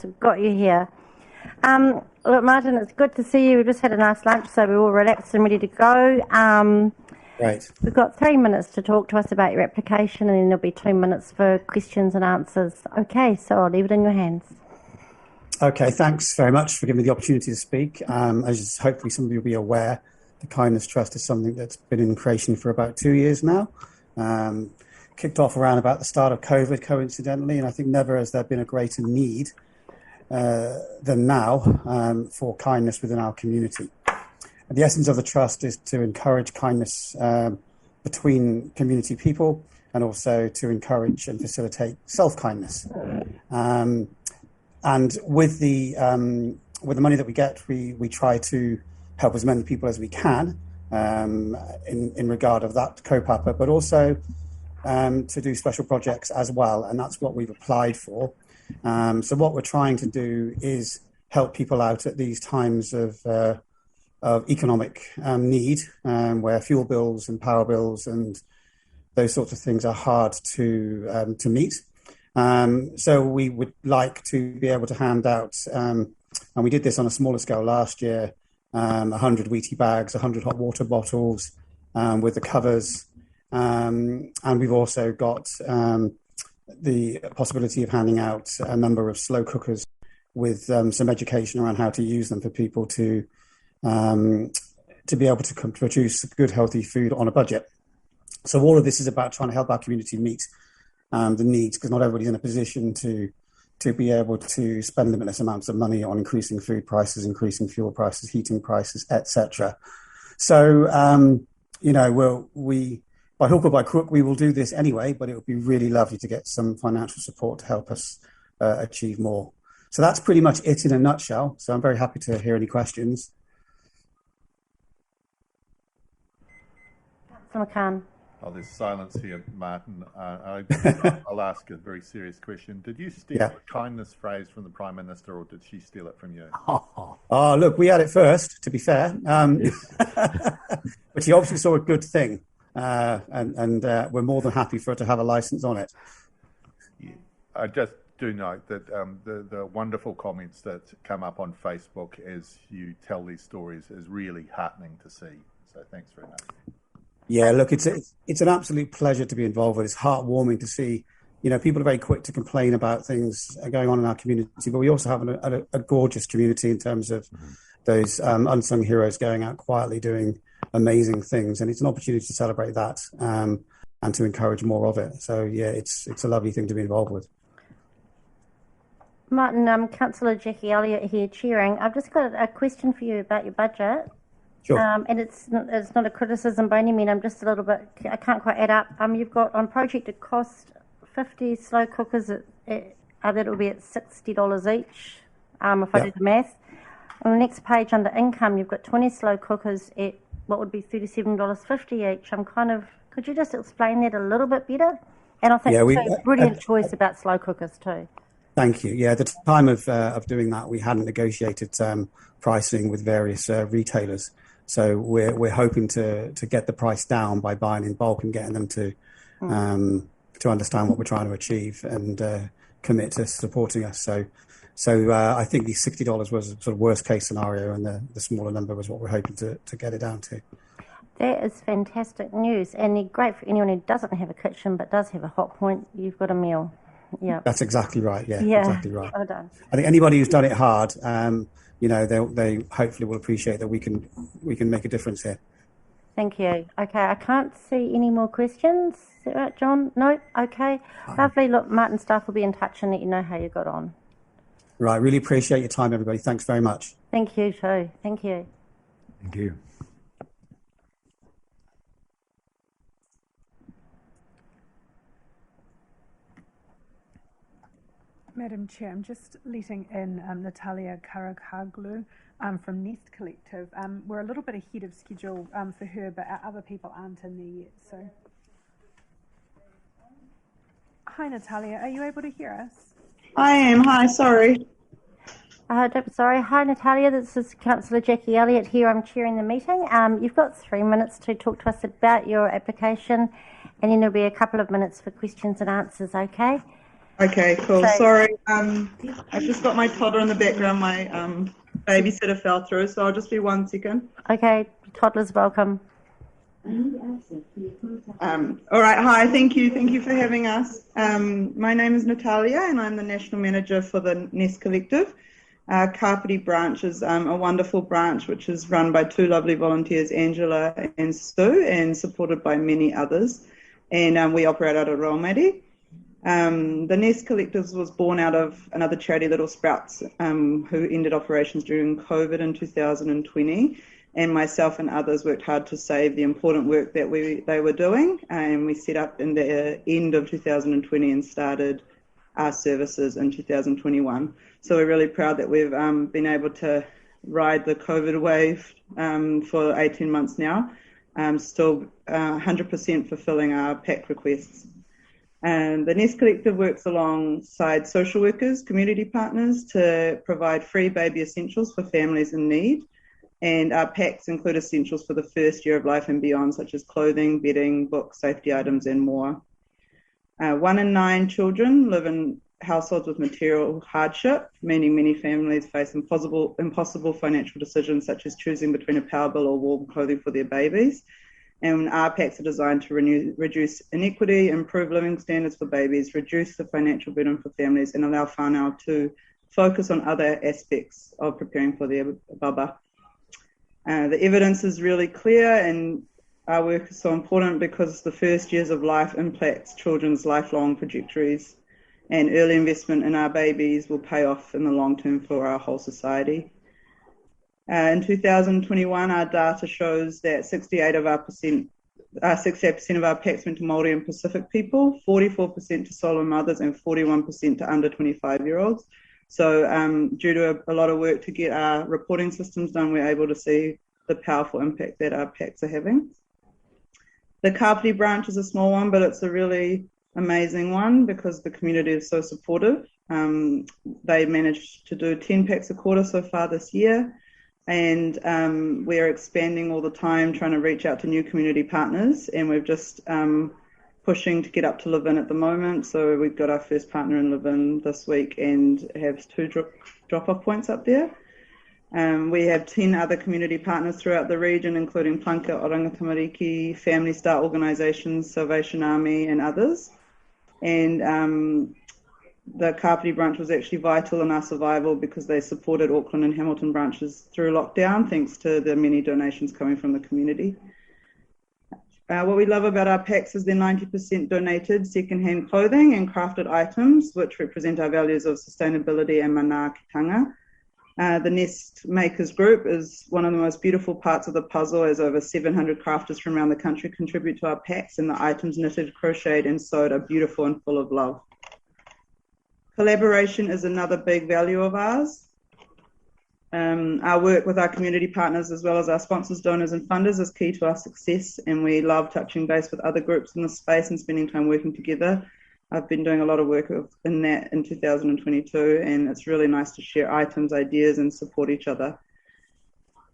we've got you here. Look, Martin, it's good to see you. We just had a nice lunch, so we're all relaxed and ready to go. Right. We've got 3 minutes to talk to us about your application, and then there'll be 2 minutes for questions and answers. Okay, so I'll leave it in your hands. Okay, thanks very much for giving me the opportunity to speak. As hopefully some of you will be aware, the Kindness Trust is something that's been in creation for about 2 years now. Kicked off around about the start of COVID, coincidentally, and I think never has there been a greater need than now for kindness within our community. And the essence of the Trust is to encourage kindness between community people and also to encourage and facilitate self-kindness. And with the money that we get, we try to help as many people as we can in regard of that co-papa, but also to do special projects as well. And that's what we've applied for. So what we're trying to do is help people out at these times of economic need, where fuel bills and power bills and those sorts of things are hard to meet. So we would like to be able to hand out, and we did this on a smaller scale last year, 100 Wheatie bags, 100 hot water bottles with the covers. And we've also got the possibility of handing out a number of slow cookers with some education around how to use them for people to be able to produce good, healthy food on a budget. So all of this is about trying to help our community meet the needs, because not everybody's in a position to be able to spend limitless amounts of money on increasing food prices, increasing fuel prices, heating prices, etc. So, by hook or by crook, we will do this anyway, but it would be really lovely to get some financial support to help us achieve more. So that's pretty much it in a nutshell. So I'm very happy to hear any questions. Councillor McCann. Oh, there's silence here, Martin. I'll ask a very serious question. Did you steal the kindness phrase from the Prime Minister, or did she steal it from you? Oh, look, we had it first, to be fair. But she obviously saw a good thing, and we're more than happy for her to have a licence on it. Yeah. I just do note that the wonderful comments that come up on Facebook as you tell these stories is really heartening to see. So thanks very much. Yeah, look, it's an absolute pleasure to be involved with. It's heartwarming to see, people are very quick to complain about things going on in our community, but we also have a gorgeous community in terms of those unsung heroes going out quietly doing amazing things. And it's an opportunity to celebrate that and to encourage more of it. So, yeah, it's a lovely thing to be involved with. Martin, Councillor Jackie Elliott here chairing. I've just got a question for you about your budget. Sure. And it's not a criticism by any means. I'm just a little bit, I can't quite add up. You've got on projected cost 50 slow cookers that will be at $60 each, if I do the math. On the next page under income, you've got 20 slow cookers at what would be $37.50 each. Could you just explain that a little bit better? And I think it's a brilliant choice about slow cookers too. Thank you. Yeah, at the time of doing that, we hadn't negotiated pricing with various retailers. So we're hoping to get the price down by buying in bulk and getting them to understand what we're trying to achieve and commit to supporting us. So I think the $60 was a sort of worst case scenario, and the smaller number was what we're hoping to get it down to. That is fantastic news, and great for anyone who doesn't have a kitchen but does have a hot point. You've got a meal. Yeah, that's exactly right. Yeah, exactly right. Well done. I think anybody who's done it hard, they hopefully will appreciate that we can make a difference here. Thank you. Okay, I can't see any more questions. Is that right, John? No? Okay. Lovely. Look, Martin staff will be in touch and let you know how you got on. Right. Really appreciate your time, everybody. Thanks very much. Thank you too. Thank you. Thank you. Madam Chair, I'm just letting in Natalia Karakaglu from Nest Collective. We're a little bit ahead of schedule for her, but our other people aren't in there yet. So, hi Natalia, are you able to hear us? I am. Hi, sorry. Sorry. Hi Natalia, this is Councillor Jackie Elliott here. I'm chairing the meeting. You've got 3 minutes to talk to us about your application, and then there'll be a couple of minutes for questions and answers, okay? Okay, cool. So- Sorry, I've just got my toddler in the background. My babysitter fell through, so I'll just be 1 second. Okay, toddlers welcome. All right, hi, thank you for having us. My name is Natalia, and I'm the National Manager for the Nest Collective. Our Kapiti branch is a wonderful branch which is run by two lovely volunteers, Angela and Sue, and supported by many others. And we operate out of Raumati. The Nest Collectives was born out of another charity, Little Sprouts, who ended operations during COVID in 2020. And myself and others worked hard to save the important work that they were doing. And we set up in the end of 2020 and started our services in 2021. So we're really proud that we've been able to ride the COVID wave for 18 months now, still 100% fulfilling our PAC requests. And the Nest Collective works alongside social workers, community partners to provide free baby essentials for families in need. And our packs include essentials for the first year of life and beyond, such as clothing, bedding, books, safety items, and more. 1 in 9 children live in households with material hardship, meaning many families face impossible financial decisions, such as choosing between a power bill or warm clothing for their babies. And our packs are designed to reduce inequity, improve living standards for babies, reduce the financial burden for families, and allow whānau to focus on other aspects of preparing for their baba. The evidence is really clear, and our work is so important because the first years of life impacts children's lifelong trajectories, and early investment in our babies will pay off in the long term for our whole society. In 2021, our data shows that 68% of our packs went to Māori and Pacific people, 44% to solo mothers, and 41% to under 25-year-olds. So due to a lot of work to get our reporting systems done, we're able to see the powerful impact that our packs are having. The Kapiti branch is a small one, but it's a really amazing one because the community is so supportive. They managed to do 10 packs a quarter so far this year. And we're expanding all the time, trying to reach out to new community partners. And we're just pushing to get up to Levin at the moment. So we've got our first partner in Levin this week and have 2 drop-off points up there. We have 10 other community partners throughout the region, including Planka, Oranga Tamariki, Family Star organisations, Salvation Army, and others. And the Kapiti branch was actually vital in our survival because they supported Auckland and Hamilton branches through lockdown, thanks to the many donations coming from the community. What we love about our packs is they're 90% donated second-hand clothing and crafted items, which represent our values of sustainability and manaakitanga. The Nest Makers Group is one of the most beautiful parts of the puzzle, as over 700 crafters from around the country contribute to our packs, and the items knitted, crocheted, and sewed are beautiful and full of love. Collaboration is another big value of ours. Our work with our community partners, as well as our sponsors, donors, and funders, is key to our success, and we love touching base with other groups in the space and spending time working together. I've been doing a lot of work in that in 2022, and it's really nice to share items, ideas, and support each other.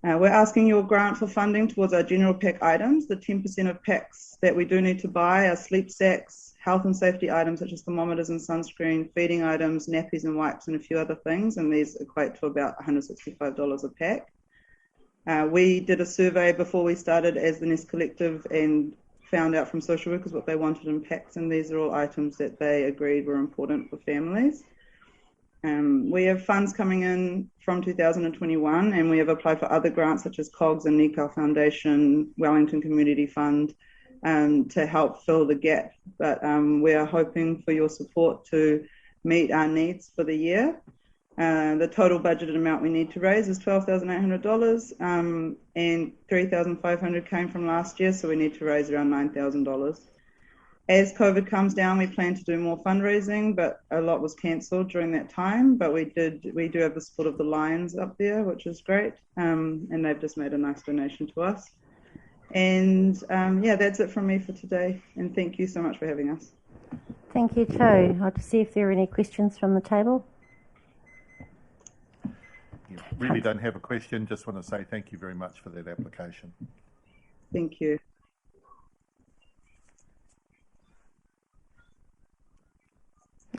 We're asking your grant for funding towards our general pack items. The 10% of packs that we do need to buy are sleep sacks, health and safety items such as thermometers and sunscreen, feeding items, nappies and wipes, and a few other things, and these equate to about $165 a pack. We did a survey before we started as the Nest Collective and found out from social workers what they wanted in packs, and these are all items that they agreed were important for families. We have funds coming in from 2021, and we have applied for other grants such as COGS and Nikau Foundation, Wellington Community Fund, to help fill the gap. But we are hoping for your support to meet our needs for the year. The total budgeted amount we need to raise is $12,800, and $3,500 came from last year, so we need to raise around $9,000. As COVID comes down, we plan to do more fundraising, but a lot was cancelled during that time. But we do have the support of the Lions up there, which is great, and they've just made a nice donation to us. And yeah, that's it from me for today, and thank you so much for having us. Thank you too. I'll just see if there are any questions from the table. Really don't have a question, just want to say thank you very much for that application. Thank you.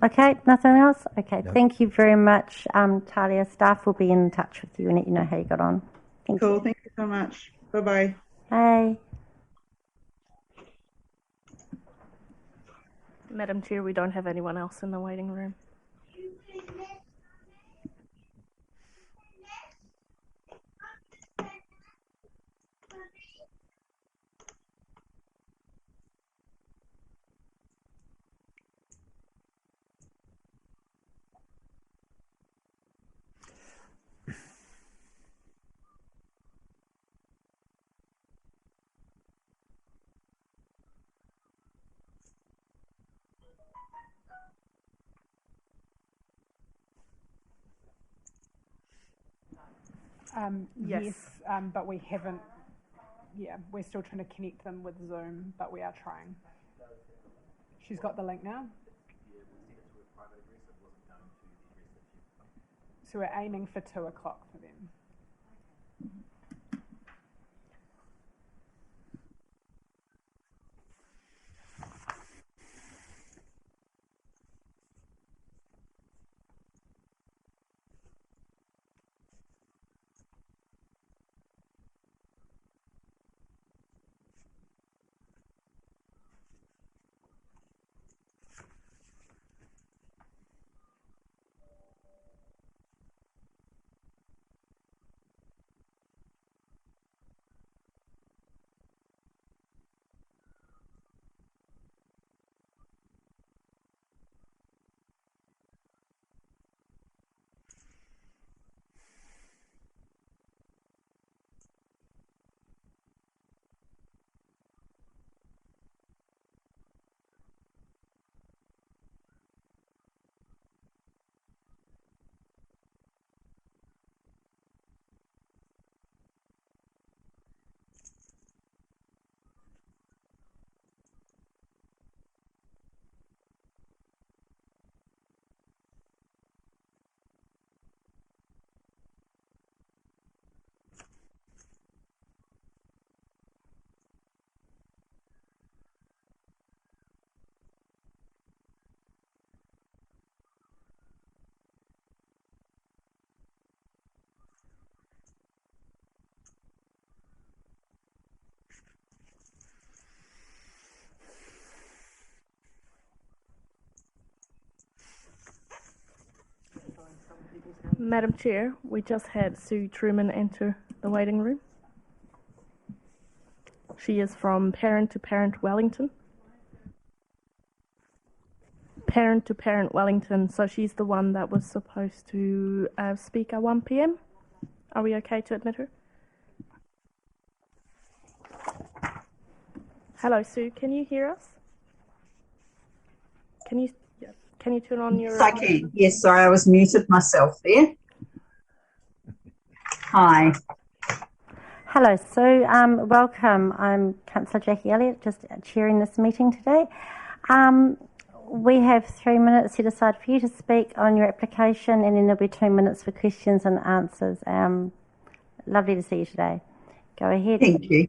Okay, nothing else? Okay, No. thank you very much, Talia. Staff will be in touch with you and let you know how you got on. Thank Cool. you. Thank you so much. Bye-bye. Bye. Madam Chair, we don't have anyone else in the waiting room. Yes. Yes, but we haven't. Yeah, we're still trying to connect them with Zoom, but we are trying. She's got the link now. So we're aiming for 2 o'clock for them. Madam Chair, we just had Sue Truman enter the waiting room. She is from Parent to Parent Wellington. Parent to Parent Wellington, so she's the one that was supposed to speak at 1 p.m. Are we okay to admit her? Hello, Sue, can you hear us? Can you turn on your... Yes, I can. Yes, sorry, I was muted myself there. Hi. Hello, Sue. Welcome. I'm Councillor Jackie Elliott, just chairing this meeting today. We have 3 minutes set aside for you to speak on your application, and then there'll be 2 minutes for questions and answers. Lovely to see you today. Go ahead. Thank you.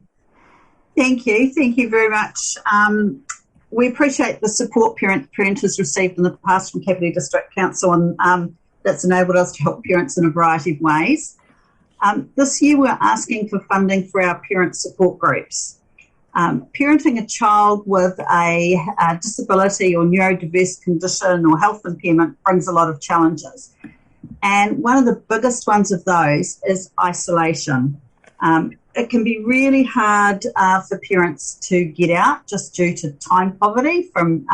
Thank you. Thank you very much. We appreciate the support Parent has received in the past from Kapiti District Council, and that's enabled us to help parents in a variety of ways. This year we're asking for funding for our parent support groups. Parenting a child with a disability or neurodiverse condition or health impairment brings a lot of challenges. And one of the biggest ones of those is isolation. It can be really hard for parents to get out just due to time poverty from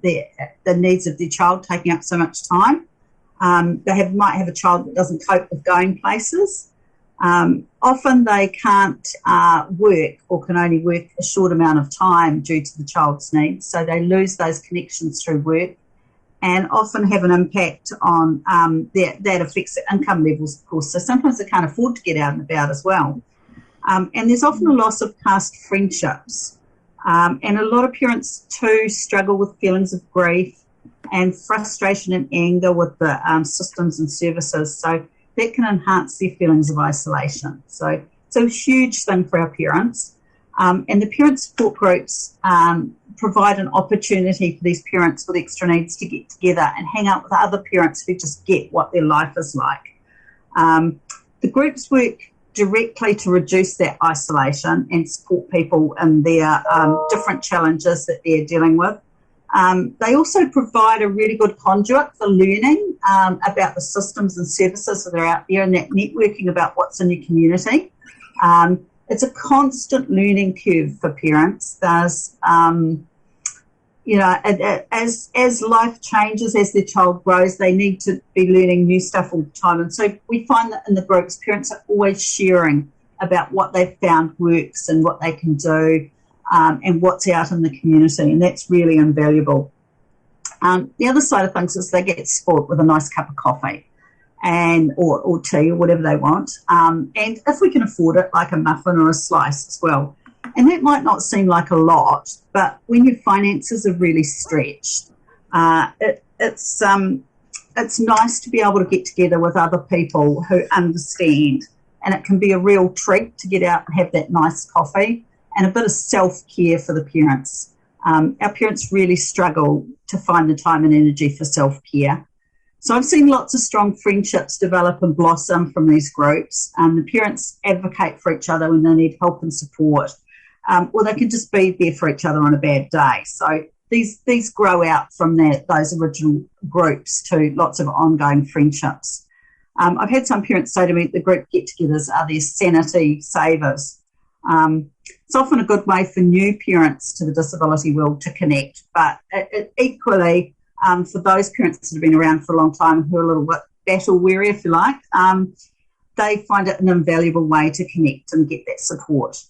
the needs of their child taking up so much time. They might have a child that doesn't cope with going places. Often they can't work or can only work a short amount of time due to the child's needs, so they lose those connections through work and often have an impact on that affects their income levels, of course. So sometimes they can't afford to get out and about as well. And there's often a loss of past friendships. And a lot of parents too struggle with feelings of grief and frustration and anger with the systems and services. So that can enhance their feelings of isolation. So it's a huge thing for our parents. And the parent support groups provide an opportunity for these parents with extra needs to get together and hang out with other parents who just get what their life is like. The groups work directly to reduce that isolation and support people in their different challenges that they're dealing with. They also provide a really good conduit for learning about the systems and services that are out there and that networking about what's in your community. It's a constant learning curve for parents. There's, as life changes, as their child grows, they need to be learning new stuff all the time. And so we find that in the groups, parents are always sharing about what they've found works and what they can do and what's out in the community. And that's really invaluable. The other side of things is they get sport with a nice cup of coffee and or tea or whatever they want. And if we can afford it, like a muffin or a slice as well. And that might not seem like a lot, but when your finances are really stretched, it's nice to be able to get together with other people who understand. And it can be a real treat to get out and have that nice coffee and a bit of self-care for the parents. Our parents really struggle to find the time and energy for self-care. So I've seen lots of strong friendships develop and blossom from these groups. The parents advocate for each other when they need help and support, or they can just be there for each other on a bad day. So these grow out from those original groups to lots of ongoing friendships. I've had some parents say to me the group get-togethers are their sanity savers. It's often a good way for new parents to the disability world to connect, but equally, for those parents that have been around for a long time who are a little bit battle-weary, if you like, they find it an invaluable way to connect and get that support.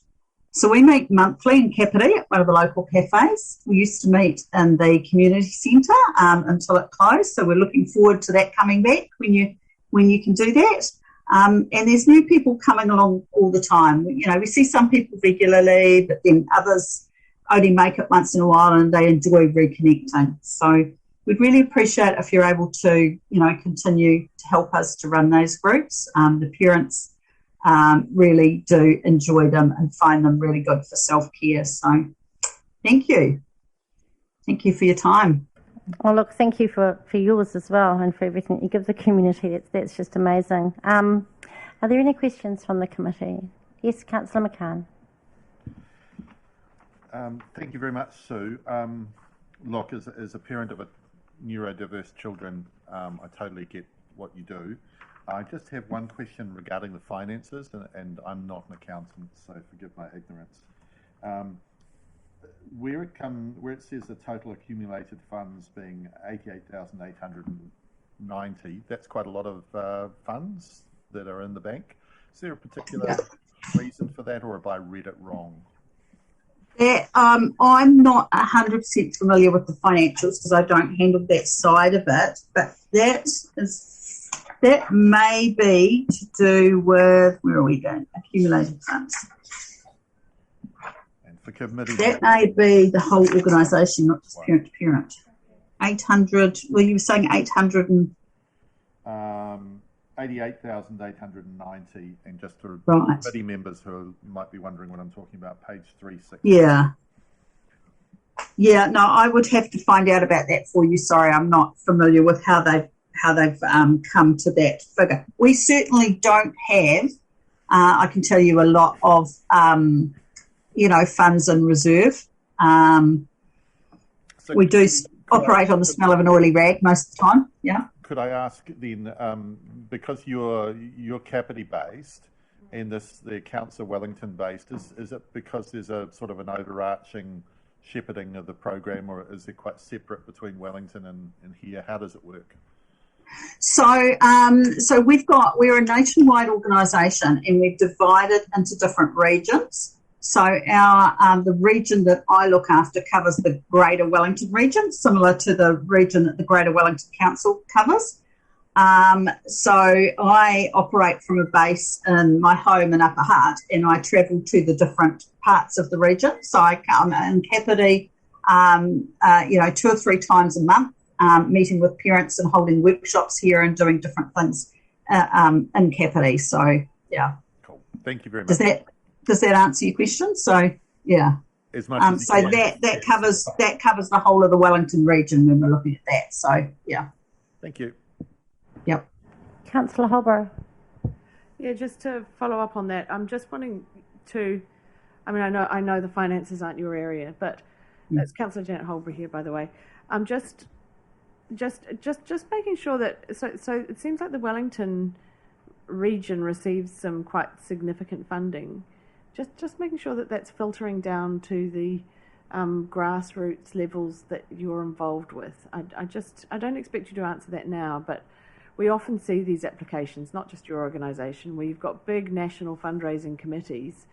So we meet monthly in Kapiti at one of the local cafes. We used to meet in the community centre until it closed, so we're looking forward to that coming back when you can do that. And there's new people coming along all the time. We see some people regularly, but then others only make it once in a while and they enjoy reconnecting. So we'd really appreciate if you're able to, continue to help us to run those groups. The parents really do enjoy them and find them really good for self-care. So thank you. Thank you for your time. Oh, look, thank you for yours as well and for everything that you give the community. That's just amazing. Are there any questions from the committee? Yes, Councillor McCann. Thank you very much, Sue. Look, as a parent of neurodiverse children, I totally get what you do. I just have one question regarding the finances, and I'm not an accountant, so forgive my ignorance. Where it says the total accumulated funds being 88,890, that's quite a lot of funds that are in the bank. Is there a particular reason for that, or have I read it wrong? I'm not 100% familiar with the financials because I don't handle that side of it, but that may be to do with, where are we going? Accumulated funds. For committee, that may be the whole organisation, not just parent to parent. 800. Well, you were saying 800 and 88,890, and just for right. committee members who might be wondering what I'm talking about, page 360. Yeah. No, I would have to find out about that for you. Sorry, I'm not familiar with how they've come to that figure. We certainly don't have. I can tell you a lot of. Funds in reserve. So we do operate on the smell of an oily rag most of the time. Yeah. Could I ask then, because you're Kapiti based, and the accounts are Wellington based, is it because there's a sort of an overarching shepherding of the program, or is it quite separate between Wellington and here? How does it work? So we're a nationwide organisation, and we're divided into different regions. So the region that I look after covers the Greater Wellington region, similar to the region that the Greater Wellington Council covers. So I operate from a base in my home in Upper Hutt, and I travel to the different parts of the region. So I come in Kapiti, 2 or 3 times a month, meeting with parents and holding workshops here and doing different things in Kapiti. So, yeah. Cool. Thank you very much. Does that answer your question? So, Yeah. as much as you So can. that covers the whole of the Wellington region when we're looking at that. So yeah. Thank you. Yep. Councillor Holborough. Yeah, just to follow up on that, I'm just wanting to. I mean, I know the finances aren't your area, but that's Councillor Janet Holborough here, by the way. I'm just making sure that. So it seems like the Wellington region receives some quite significant funding. Just making sure that that's filtering down to the grassroots levels that you're involved with. I don't expect you to answer that now, but we often see these applications, not just your organisation, where you've got big national fundraising committees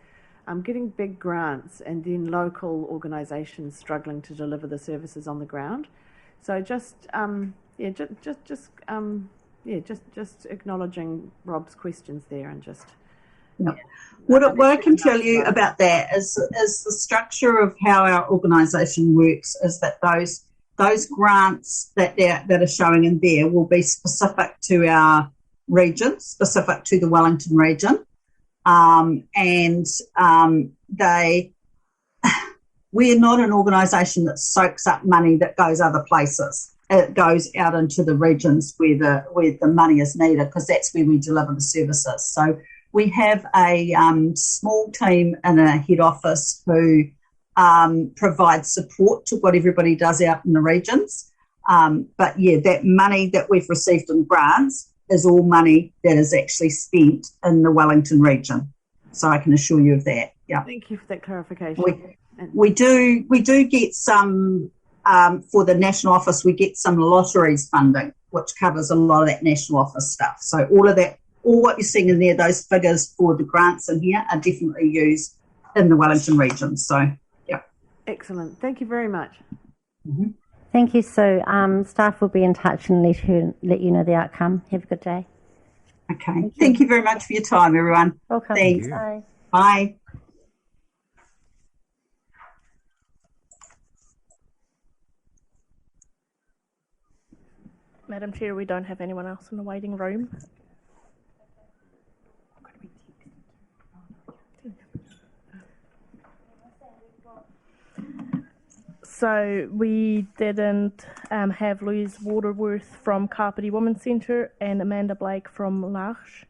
getting big grants and then local organisations struggling to deliver the services on the ground. So just acknowledging Rob's questions there and just. Yep. What I can tell you about that is the structure of how our organisation works is that those grants that are showing in there will be specific to our region, specific to the Wellington region, we're not an organisation that soaks up money that goes other places. It goes out into the regions where the money is needed, because that's where we deliver the services. So we have a small team in a head office who provide support to what everybody does out in the regions. But yeah, that money that we've received in grants is all money that is actually spent in the Wellington region. So I can assure you of that. Yeah. Thank you for that clarification. We do get some for the national office. We get some lotteries funding, which covers a lot of that national office stuff. So all of that, all what you're seeing in there, those figures for the grants in here are definitely used in the Wellington region. So yeah. Excellent. Thank you very much. Mm-hmm. Thank you, Sue. Staff will be in touch and let you know the outcome. Have a good day. Okay. Thank you very much for your time, everyone. Welcome. Thanks. Bye. Bye. Madam Chair, we don't have anyone else in the waiting room. So we didn't have Louise Waterworth from Kapiti Women's Centre and Amanda Blake from L'Arche.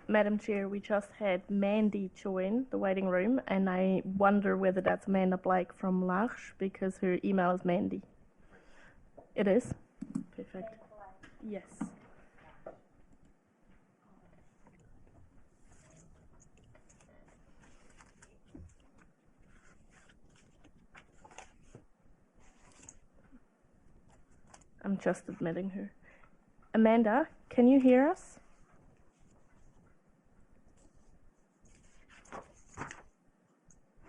Madam Chair, we just had Mandy join the waiting room, and I wonder whether that's Amanda Blake from L'Arche because her email is Mandy. It is? Perfect. Yes. I'm just admitting her. Amanda, can you hear us?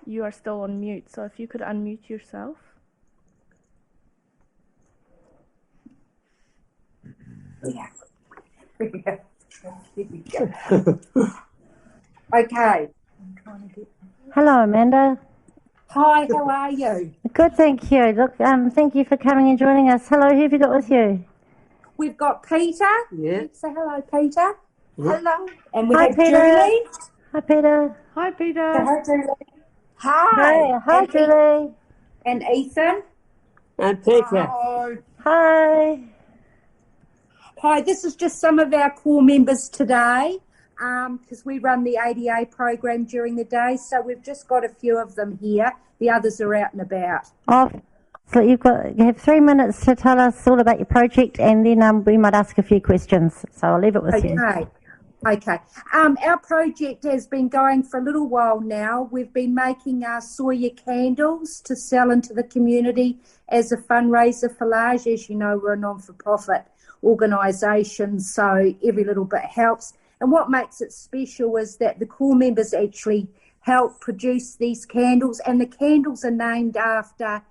You are still on mute, so if you could unmute yourself. Yeah. Here we go. Okay. Hello, Amanda. Hi, how are you? Good, thank you. Look, thank you for coming and joining us. Hello, who have you got with you? We've got Peter. Yeah. Say hello, Peter. Yeah. Hello. And we Hi, have Peter. Julie. Hi, Peter. Hi, Say Peter. hi, Julie. Hi. Hi, And Julie. And Ethan. And Peter. Hi. Hi, this is just some of our core members today because we run the ADA program during the day. So we've just got a few of them here. The others are out and about. Oh, so you have 3 minutes to tell us all about your project, and then we might ask a few questions. So I'll leave it with you. Okay. Our project has been going for a little while now. We've been making our Sawyer candles to sell into the community as a fundraiser for L'Arche. As you know, we're a non-for-profit organisation, so every little bit helps. And what makes it special is that the core members actually help produce these candles, and the candles are named after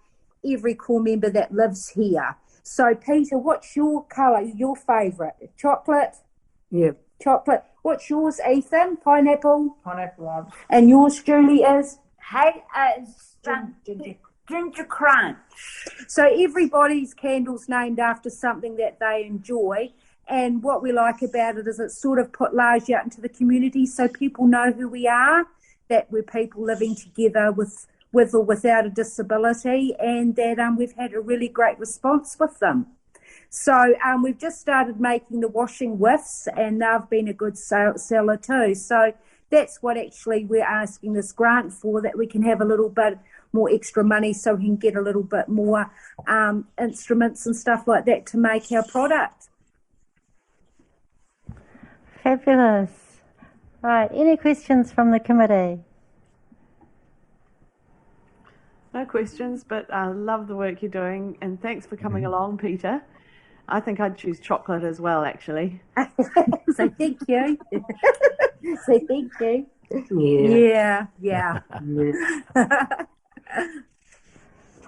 every core member that lives here. So, Peter, what's your colour, your favourite? Chocolate? Yeah. Chocolate. What's yours, Ethan? Pineapple? Pineapple. And yours, Julie, is? Ginger crunch. So everybody's candle's named after something that they enjoy. And what we like about it is it's sort of put L'Arche out into the community so people know who we are, that we're people living together with or without a disability, and that we've had a really great response with them. So we've just started making the washing whiffs, and they've been a good seller too. So that's what actually we're asking this grant for, that we can have a little bit more extra money so we can get a little bit more instruments and stuff like that to make our product. Fabulous. Right, any questions from the committee? No questions, but I love the work you're doing, and thanks for coming along, Peter. I think I'd choose chocolate as well, actually. So thank you. So thank you. Yeah. Yeah.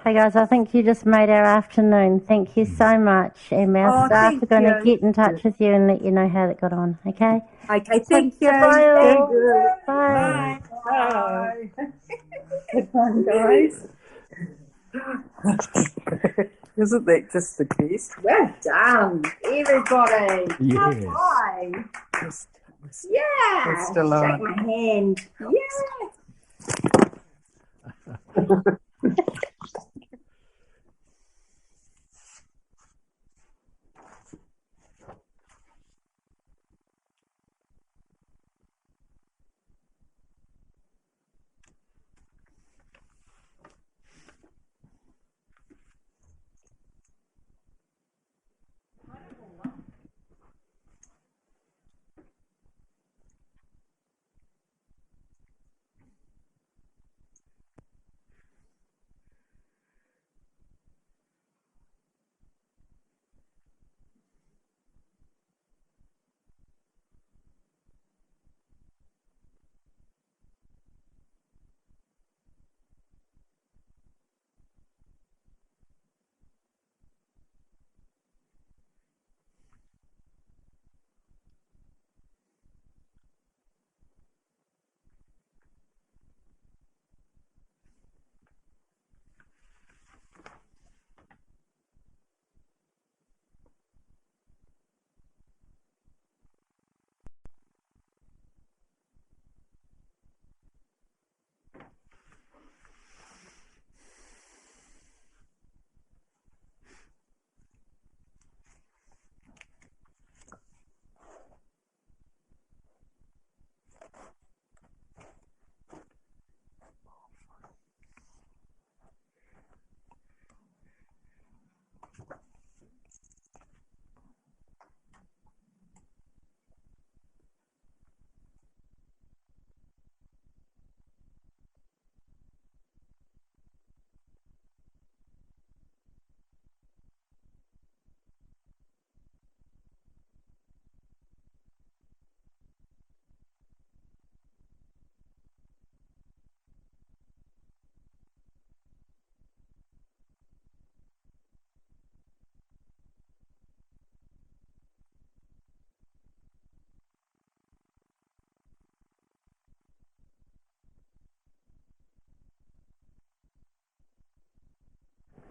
Hey guys, I think you just made our afternoon. Thank you so much. And our staff thank are going to you. get in touch with you and let you know how that got on, okay? Okay, thank you. Goodbye all. Thank you. Bye. Bye. Goodbye, guys. Isn't that just the best? Well done, everybody. Yes. High. Yeah. We're still Shake on. my hand. Yeah.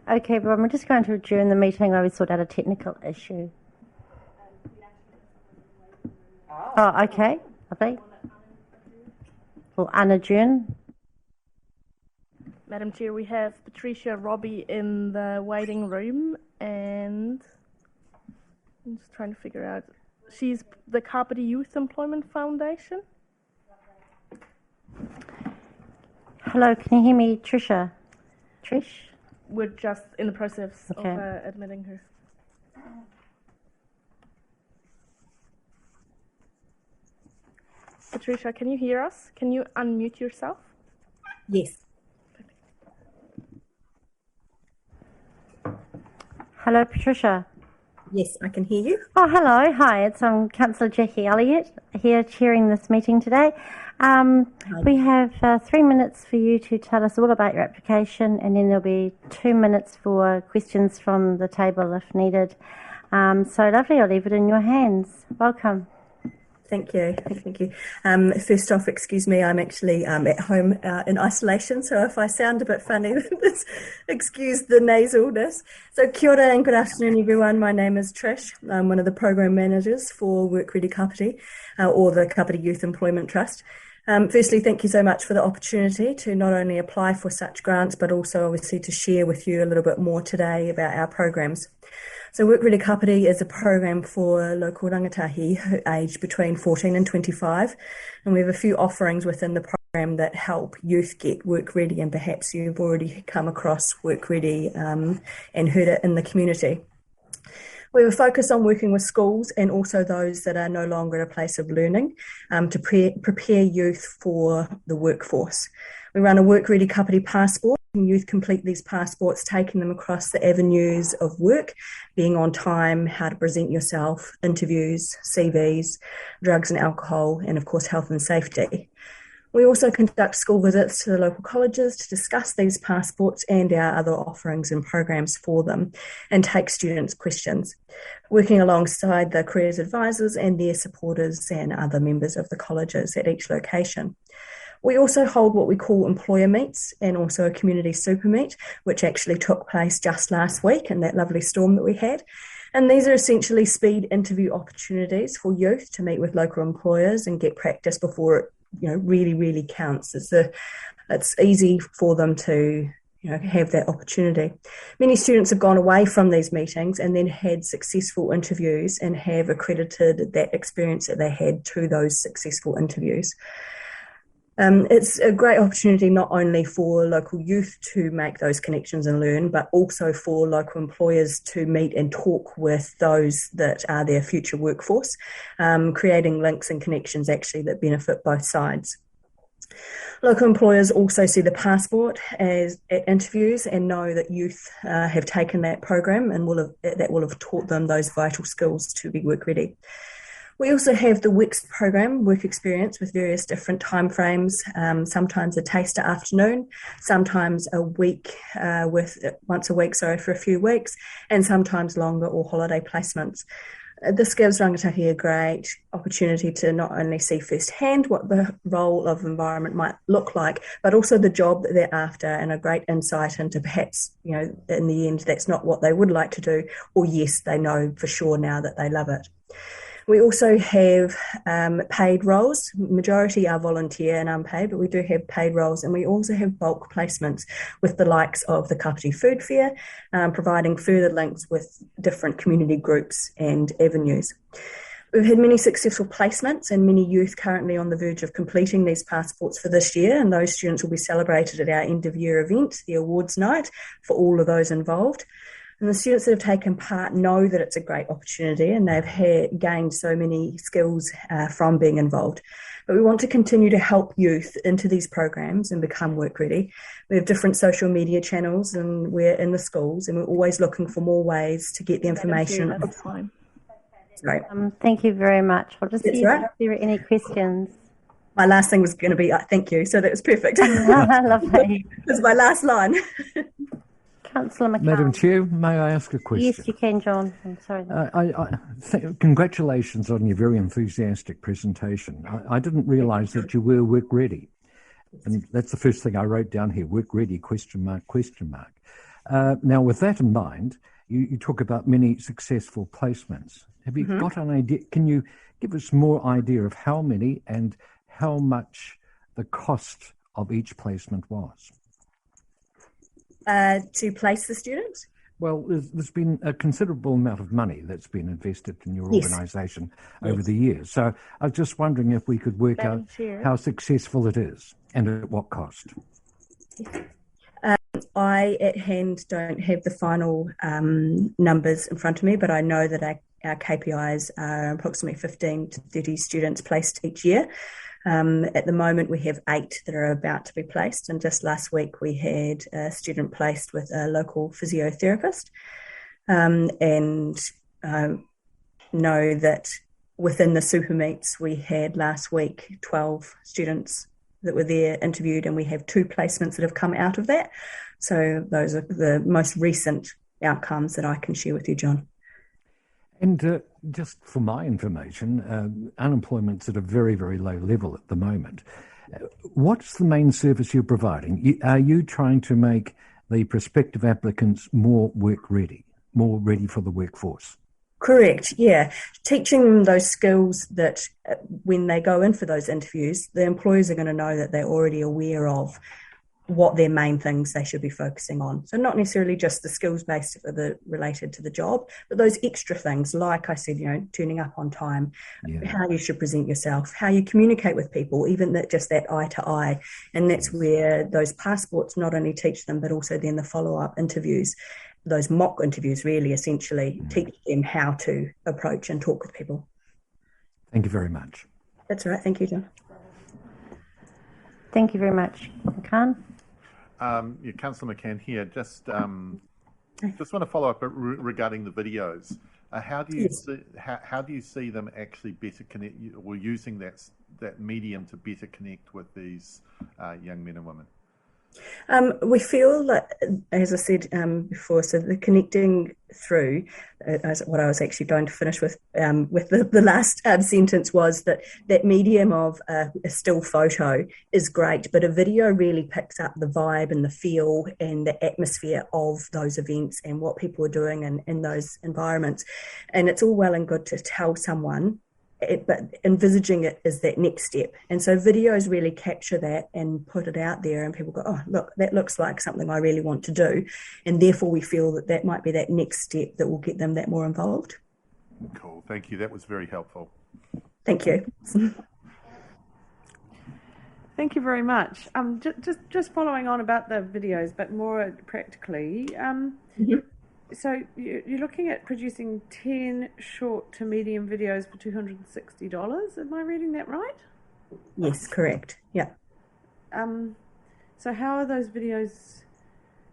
Okay, but I'm just going to adjourn the meeting while we sort out a technical issue. Oh, okay. Lovely. We'll unadjourn. Madam Chair, we have Patricia Robbie in the waiting room, and I'm just trying to figure out. She's the Kapiti Youth Employment Foundation. Hello, can you hear me, Trish? We're just in the process Okay. of admitting her. Patricia, can you hear us? Can you unmute yourself? Yes. Hello, Patricia. Yes, I can hear you. Oh, hello. Hi, it's Councillor Jackie Elliott here chairing this meeting today. We have 3 minutes for you to tell us all about your application, and then there'll be 2 minutes for questions from the table if needed. So lovely, I'll leave it in your hands. Welcome. Thank you. Thank you. First off, excuse me, I'm actually at home in isolation, so if I sound a bit funny, excuse the nasalness. So kia ora and good afternoon, everyone. My name is Trish. I'm one of the program managers for Work Ready Kapiti, or the Kapiti Youth Employment Trust. Firstly, thank you so much for the opportunity to not only apply for such grants, but also obviously to share with you a little bit more today about our programs. So Work Ready Kapiti is a program for local rangatahi aged between 14 and 25, and we have a few offerings within the program that help youth get work ready, and perhaps you've already come across Work Ready and heard it in the community. We have a focus on working with schools and also those that are no longer at a place of learning to prepare youth for the workforce. We run a Work Ready Kapiti passport, and youth complete these passports, taking them across the avenues of work, being on time, how to present yourself, interviews, CVs, drugs and alcohol, and of course health and safety. We also conduct school visits to the local colleges to discuss these passports and our other offerings and programs for them, and take students' questions, working alongside the careers advisors and their supporters and other members of the colleges at each location. We also hold what we call employer meets and also a community super meet, which actually took place just last week in that lovely storm that we had. And these are essentially speed interview opportunities for youth to meet with local employers and get practice before it really counts. It's easy for them to have that opportunity. Many students have gone away from these meetings and then had successful interviews and have accredited that experience that they had to those successful interviews. It's a great opportunity not only for local youth to make those connections and learn, but also for local employers to meet and talk with those that are their future workforce, creating links and connections actually that benefit both sides. Local employers also see the passport as at interviews and know that youth have taken that program and that will have taught them those vital skills to be work ready. We also have the WEX program, work experience, with various different timeframes, sometimes a taster afternoon, sometimes a week once a week, for a few weeks, and sometimes longer or holiday placements. This gives rangatahi a great opportunity to not only see firsthand what the role of environment might look like, but also the job that they're after, and a great insight into perhaps, in the end, that's not what they would like to do, or yes, they know for sure now that they love it. We also have paid roles. Majority are volunteer and unpaid, but we do have paid roles, and we also have bulk placements with the likes of the Kapiti Food Fair, providing further links with different community groups and avenues. We've had many successful placements and many youth currently on the verge of completing these passports for this year, and those students will be celebrated at our end of year event, the awards night, for all of those involved. And the students that have taken part know that it's a great opportunity, and they've gained so many skills from being involved. But we want to continue to help youth into these programs and become work ready. We have different social media channels, and we're in the schools, and we're always looking for more ways to get the information. Sorry. Thank you very much. I'll just see right. if there are any questions. My last thing was going to be thank you, so that was perfect. Lovely. That's my last line. Councillor McCann. Madam Chair, may I ask a question? Yes, you can, John. I'm sorry. Congratulations on your very enthusiastic presentation. I didn't realise that you were work ready. And that's the first thing I wrote down here, work ready, question mark, question mark. Now, with that in mind, you talk about many successful placements. Have you got an idea? Can you give us more idea of how many and how much the cost of each placement was? To place the students? Well, there's been a considerable amount of money that's been invested in your Yes. organisation over the years. So I was just wondering if we could work Madam out Chair. how successful it is and at what cost. I at hand don't have the final numbers in front of me, but I know that our KPIs are approximately 15 to 30 students placed each year. At the moment, we have 8 that are about to be placed, and just last week we had a student placed with a local physiotherapist, and know that within the super meets we had last week 12 students that were there interviewed, and we have 2 placements that have come out of that. So those are the most recent outcomes that I can share with you, John. And just for my information, unemployment's at a very, very low level at the moment. What's the main service you're providing? Are you trying to make the prospective applicants more work ready, more ready for the workforce? Correct, yeah. Teaching them those skills that when they go in for those interviews, the employers are going to know that they're already aware of what their main things they should be focusing on. So not necessarily just the skills based related to the job, but those extra things, like I said, turning up on time, how you should present yourself, how you communicate with people, even just that eye to eye. And that's where those passports not only teach them, but also then the follow-up interviews, those mock interviews really essentially teach them how to approach and talk with people. Thank you very much. That's all right. Thank you, John. Thank you very much. Khan? Councillor McCann here. Just want to follow up regarding the videos. How do you see them actually better connect, or using that medium to better connect with these young men and women? We feel that, as I said before, so the connecting through, what I was actually going to finish with the last sentence was that medium of a still photo is great, but a video really picks up the vibe and the feel and the atmosphere of those events and what people are doing in those environments. And it's all well and good to tell someone, but envisaging it as that next step. And so videos really capture that and put it out there, and people go, oh, look, that looks like something I really want to do. And therefore we feel that might be that next step that will get them that more involved. Cool, thank you. That was very helpful. Thank you. Thank you very much. Just following on about the videos, but more practically. So you're looking at producing 10 short to medium videos for $260. Am I reading that right? Yes, correct. Yeah. So how are those videos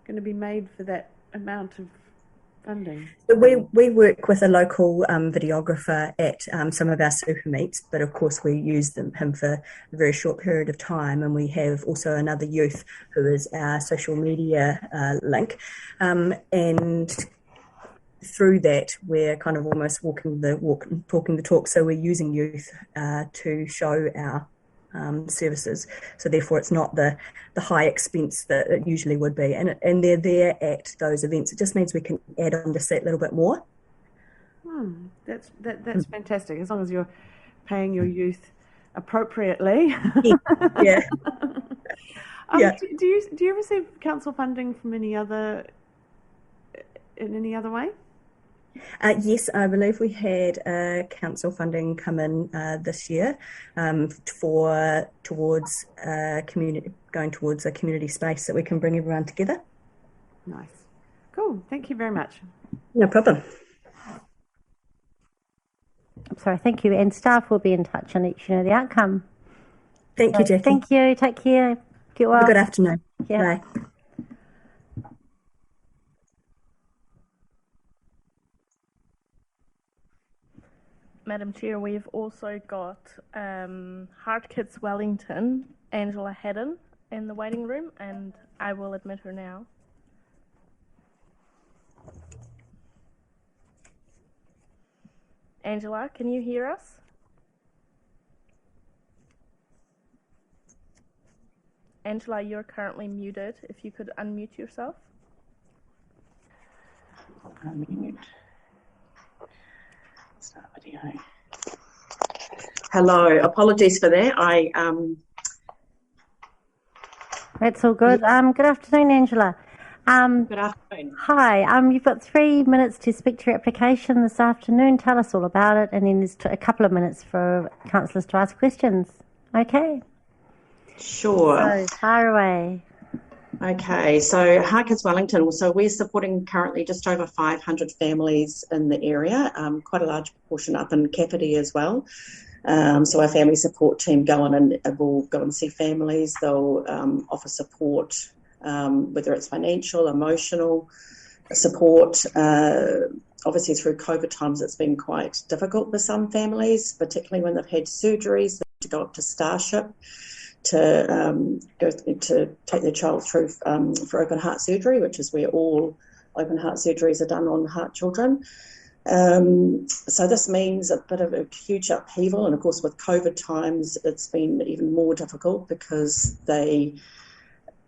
going to be made for that amount of funding? So we work with a local videographer at some of our super meets, but of course we use him for a very short period of time, and we have also another youth who is our social media link, and through that we're kind of almost walking the walk, talking the talk. So we're using youth to show our services, so therefore it's not the high expense that it usually would be, and they're there at those events. It just means we can add on just that little bit more. That's fantastic, as long as you're paying your youth appropriately. Yeah. Do you receive council funding from in any other way? Yes, I believe we had council funding come in this year towards going towards a community space that we can bring everyone together. Nice. Cool. Thank you very much. No problem. I'm sorry, thank you. And staff will be in touch and let you know the outcome. Thank you, Jackie. Thank you. Take care. Get well. Good afternoon. Yeah. Bye. Madam Chair, we've also got Heart Kids Wellington, Angela Haddon, in the waiting room, and I will admit her now. Angela, can you hear us? Angela, you're currently muted. If you could unmute yourself. Mute. Start video. Hello, apologies for that. That's all good. Good afternoon, Angela. Good afternoon. Hi, you've got 3 minutes to speak to your application this afternoon. Tell us all about it, and then there's a couple of minutes for councillors to ask questions. Okay? Sure. So, fire away. Okay, so Heart Kids Wellington, so we're supporting currently just over 500 families in the area, quite a large proportion up in Kapiti as well. So our family support team will go and see families. They'll offer support, whether it's financial, emotional support. Obviously, through COVID times, it's been quite difficult for some families, particularly when they've had surgeries. They have to go up to Starship to take their child through for open heart surgery, which is where all open heart surgeries are done on heart children. So this means a bit of a huge upheaval, and of course with COVID times it's been even more difficult because they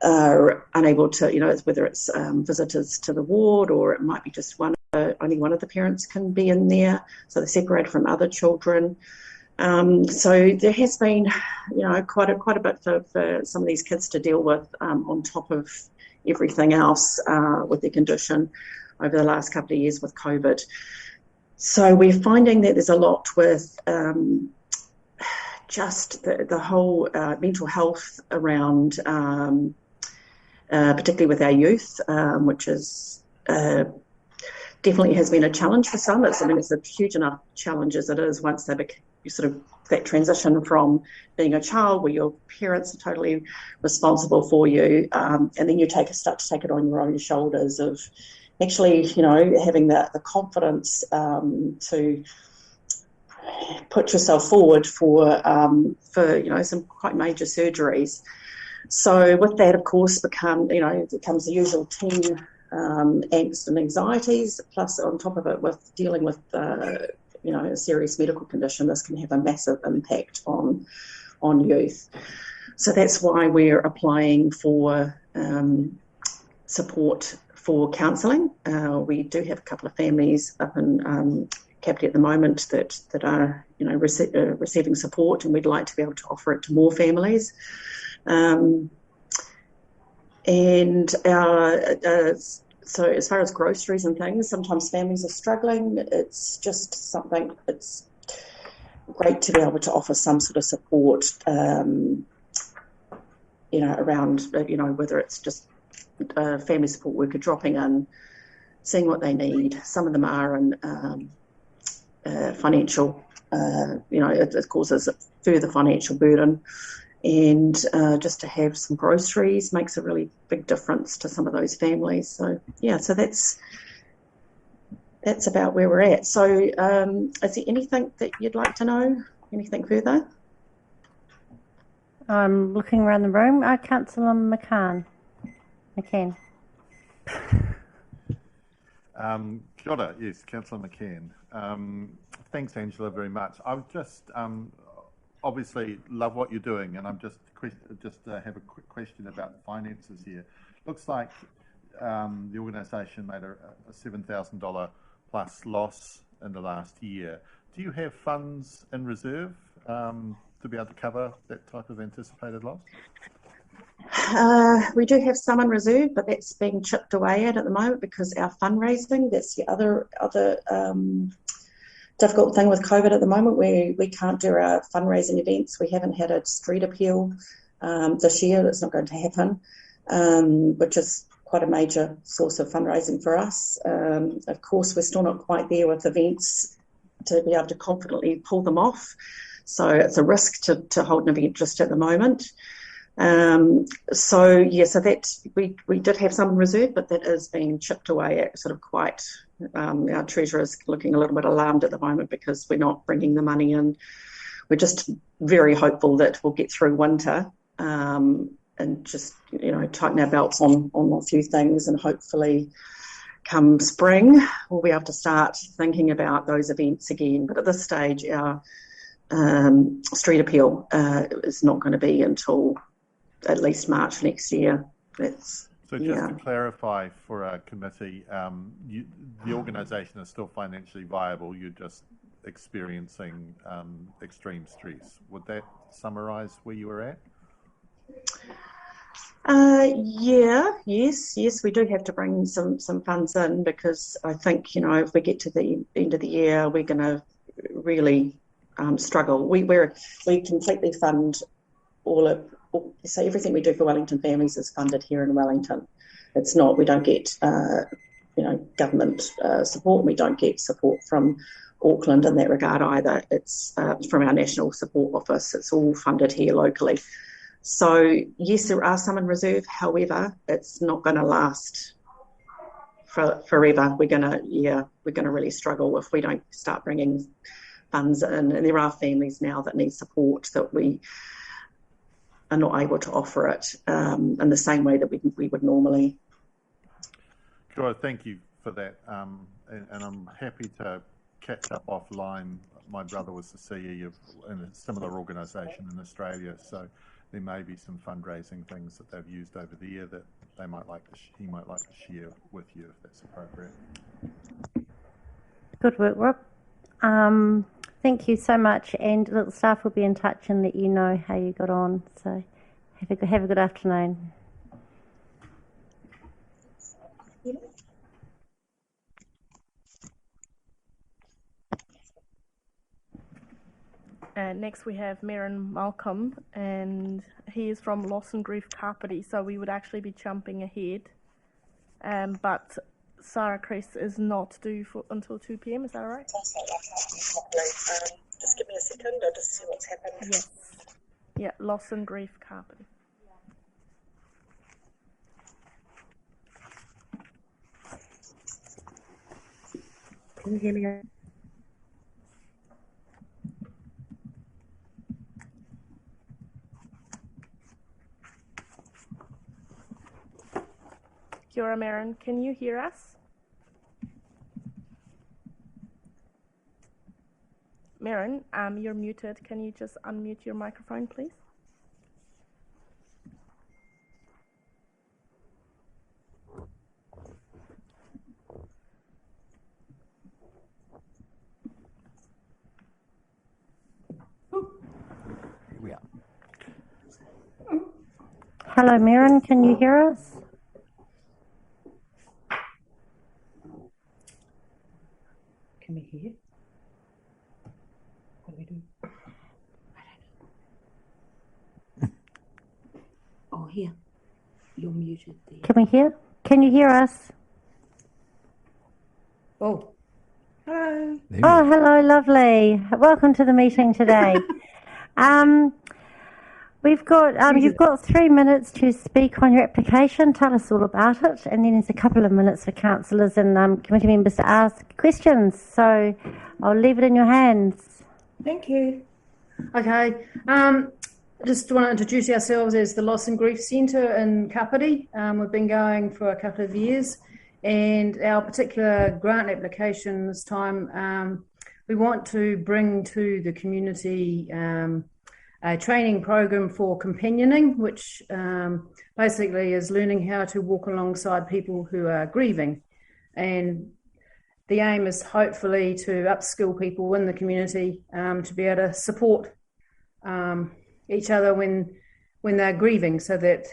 are unable to, whether it's visitors to the ward or it might be just only one of the parents can be in there, so they're separated from other children. So there has been, quite a bit for some of these kids to deal with on top of everything else with their condition over the last couple of years with COVID. So we're finding that there's a lot with just the whole mental health around, particularly with our youth, which is definitely has been a challenge for some. It's a huge enough challenge as it is once they that transition from being a child where your parents are totally responsible for you, and then you start to take it on your own shoulders of actually, having the confidence to put yourself forward for some quite major surgeries. So with that, of course, becomes the usual teen angst and anxieties, plus on top of it with dealing with a serious medical condition. This can have a massive impact on youth. So that's why we're applying for support for counselling. We do have a couple of families up in Kapiti at the moment that are receiving support, and we'd like to be able to offer it to more families. So as far as groceries and things, sometimes families are struggling. It's just something, it's great to be able to offer some sort of support, around, whether it's just a family support worker dropping in, seeing what they need. Some of them are in financial, it causes a further financial burden. And just to have some groceries makes a really big difference to some of those families. So so that's about where we're at. So is there anything that you'd like to know? Anything further? I'm looking around the room. Councillor McCann. Kia ora, yes, Councillor McCann. Thanks, Angela, very much. I would just obviously love what you're doing, and I'm just have a quick question about finances here. Looks like the organisation made a $7,000 plus loss in the last year. Do you have funds in reserve to be able to cover that type of anticipated loss? We do have some in reserve, but that's being chipped away at the moment because our fundraising, that's the other difficult thing with COVID at the moment, where we can't do our fundraising events. We haven't had a street appeal this year. That's not going to happen, which is quite a major source of fundraising for us. Of course, we're still not quite there with events to be able to confidently pull them off. So it's a risk to hold an event just at the moment. So that we did have some in reserve, but that is being chipped away at sort of quite. Our treasurer is looking a little bit alarmed at the moment because we're not bringing the money in. We're just very hopeful that we'll get through winter and just tighten our belts on a few things, and hopefully come spring we'll be able to start thinking about those events again. But at this stage, our street appeal is not going to be until at least March next year. That's So just to clarify for our committee, the organisation is still financially viable, you're just experiencing extreme stress. Would that summarise where you were at? Yes, we do have to bring some funds in, because I think, if we get to the end of the year, we're going to really struggle. We completely fund so everything we do for Wellington families is funded here in Wellington. It's not, we don't get, government support. We don't get support from Auckland in that regard either. It's from our National Support Office. It's all funded here locally. So yes, there are some in reserve. However, it's not going to last forever. We're going to really struggle if we don't start bringing funds in. And there are families now that need support that we are not able to offer it in the same way that we would normally. Sure, thank you for that. And I'm happy to catch up offline. My brother was the CE in a similar organisation in Australia, so there may be some fundraising things that they've used over the year that he might like to share with you if that's appropriate. Good work, Rob. Thank you so much, and the staff will be in touch and let you know how you got on. So have a good afternoon. Next we have Merrin Malcolm, and he is from Loss and Grief Kapiti, so we would actually be jumping ahead. But Sarah Cress is not due until 2 p.m, is that all right? Just give me a second, I'll just see what's happened. Yes. Yeah, Loss and Grief Kapiti. Can you hear me? Kia ora, Merrin, can you hear us? Merrin, you're muted. Can you just unmute your microphone, please? Here we are. Hello, Merrin, can you hear us? Can we hear? What do we do? I don't know. Oh, here. You're muted there. Can we hear? Can you hear us? Oh. Hello. Oh, hello, lovely. Welcome to the meeting today. You've got 3 minutes to speak on your application. Tell us all about it, and then there's a couple of minutes for councillors and committee members to ask questions. So I'll leave it in your hands. Thank you. Okay. Just want to introduce ourselves as the Loss and Grief Centre in Kapiti. We've been going for a couple of years, and our particular grant application this time, we want to bring to the community a training program for companioning, which basically is learning how to walk alongside people who are grieving. And the aim is hopefully to upskill people in the community to be able to support each other when they're grieving, so that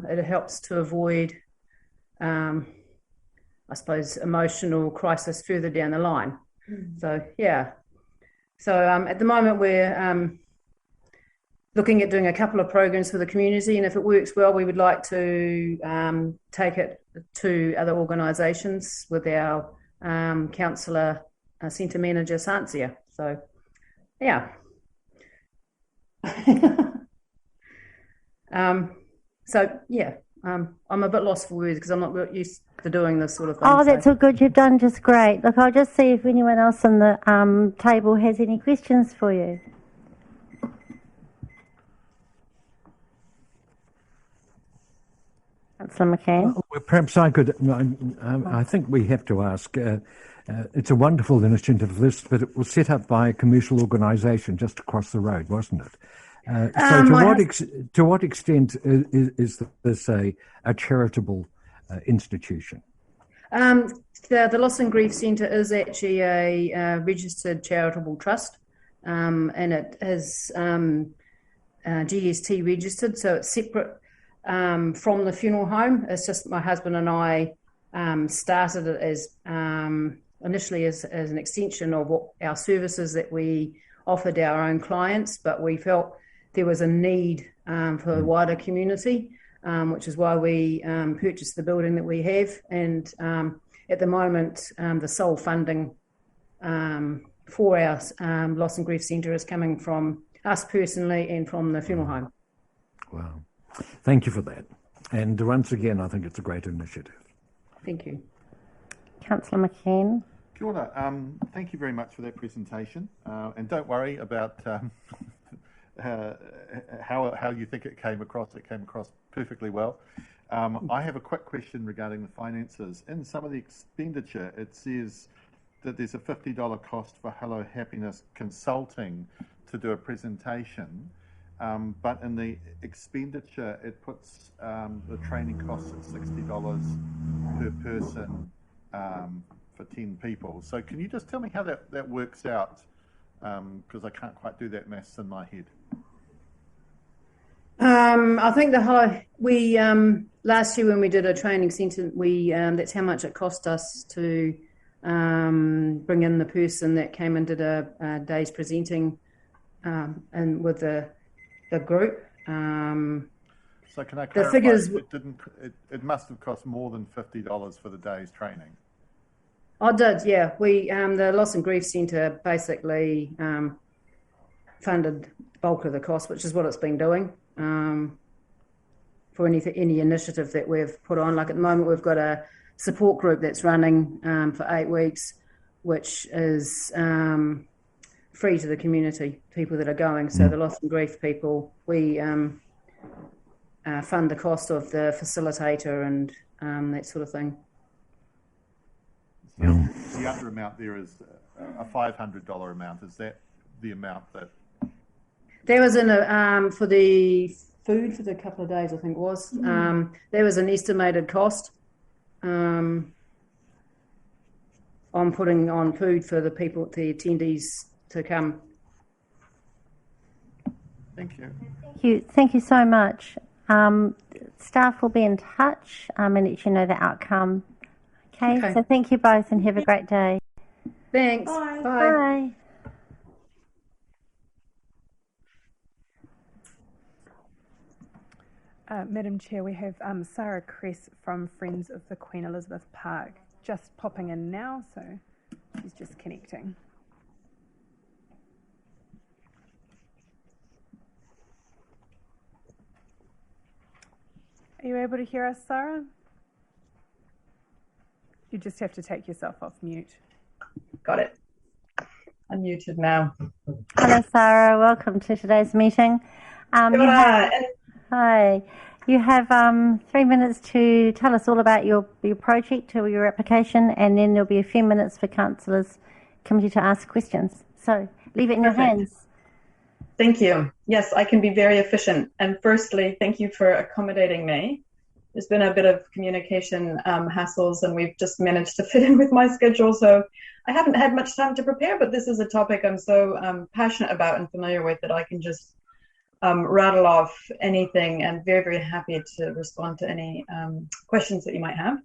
it helps to avoid, I suppose, emotional crisis further down the line. So, yeah. So at the moment we're looking at doing a couple of programs for the community, and if it works well, we would like to take it to other organisations with our counsellor, centre manager, Sansia. So, yeah. I'm a bit lost for words because I'm not used to doing this sort of thing. Oh, that's all good. You've done just great. Look, I'll just see if anyone else on the table has any questions for you. Councillor McCann. Well, perhaps I could. I think we have to ask. It's a wonderful initiative, this, but it was set up by a commercial organisation just across the road, wasn't it? To what extent is this a charitable institution? The Loss and Grief Centre is actually a registered charitable trust, and it is GST registered, so it's separate from the funeral home. It's just my husband and I started it as initially as an extension of what our services that we offered our own clients, but we felt there was a need for the wider community, which is why we purchased the building that we have. And at the moment, the sole funding for our Loss and Grief Centre is coming from us personally and from the funeral home. Wow. Thank you for that. And once again, I think it's a great initiative. Thank you. Councillor McCann. Kia ora. Thank you very much for that presentation. And don't worry about how you think it came across. It came across perfectly well. I have a quick question regarding the finances. In some of the expenditure, it says that there's a $50 cost for Hello Happiness Consulting to do a presentation, but in the expenditure, it puts the training costs at $60 per person for 10 people. So can you just tell me how that works out? Because I can't quite do that maths in my head. I think we last year when we did a training centre, that's how much it cost us to bring in the person that came and did a day's presenting and with the group. So can I clarify? The figures. It must have cost more than $50 for the day's training. I did, yeah. We the Loss and Grief Centre basically funded the bulk of the cost, which is what it's been doing for any initiative that we've put on. Like at the moment, we've got a support group that's running for 8 weeks, which is free to the community, people that are going. So the Loss and Grief people, we fund the cost of the facilitator and that sort of thing. So the other amount there is a $500 amount. Is that the amount that? There was for the food for the couple of days, I think it was. There was an estimated cost on putting on food for the people, the attendees to come. Thank you. Thank you so much. Staff will be in touch and let you know the outcome. Okay, so thank you both and have a great day. Thanks. Bye. Bye. Madam Chair, we have Sarah Cress from Friends of the Queen Elizabeth Park just popping in now, so she's just connecting. Are you able to hear us, Sarah? You just have to take yourself off mute. Got it. I'm muted now. Hello, Sarah. Welcome to today's meeting. Hi. You have 3 minutes to tell us all about your project or your application, and then there'll be a few minutes for councillors committee to ask questions. So leave it in your hands. Thank you. Yes, I can be very efficient. And firstly, thank you for accommodating me. There's been a bit of communication hassles, and we've just managed to fit in with my schedule. So I haven't had much time to prepare, but this is a topic I'm so passionate about and familiar with that I can just rattle off anything, and very, very happy to respond to any questions that you might have.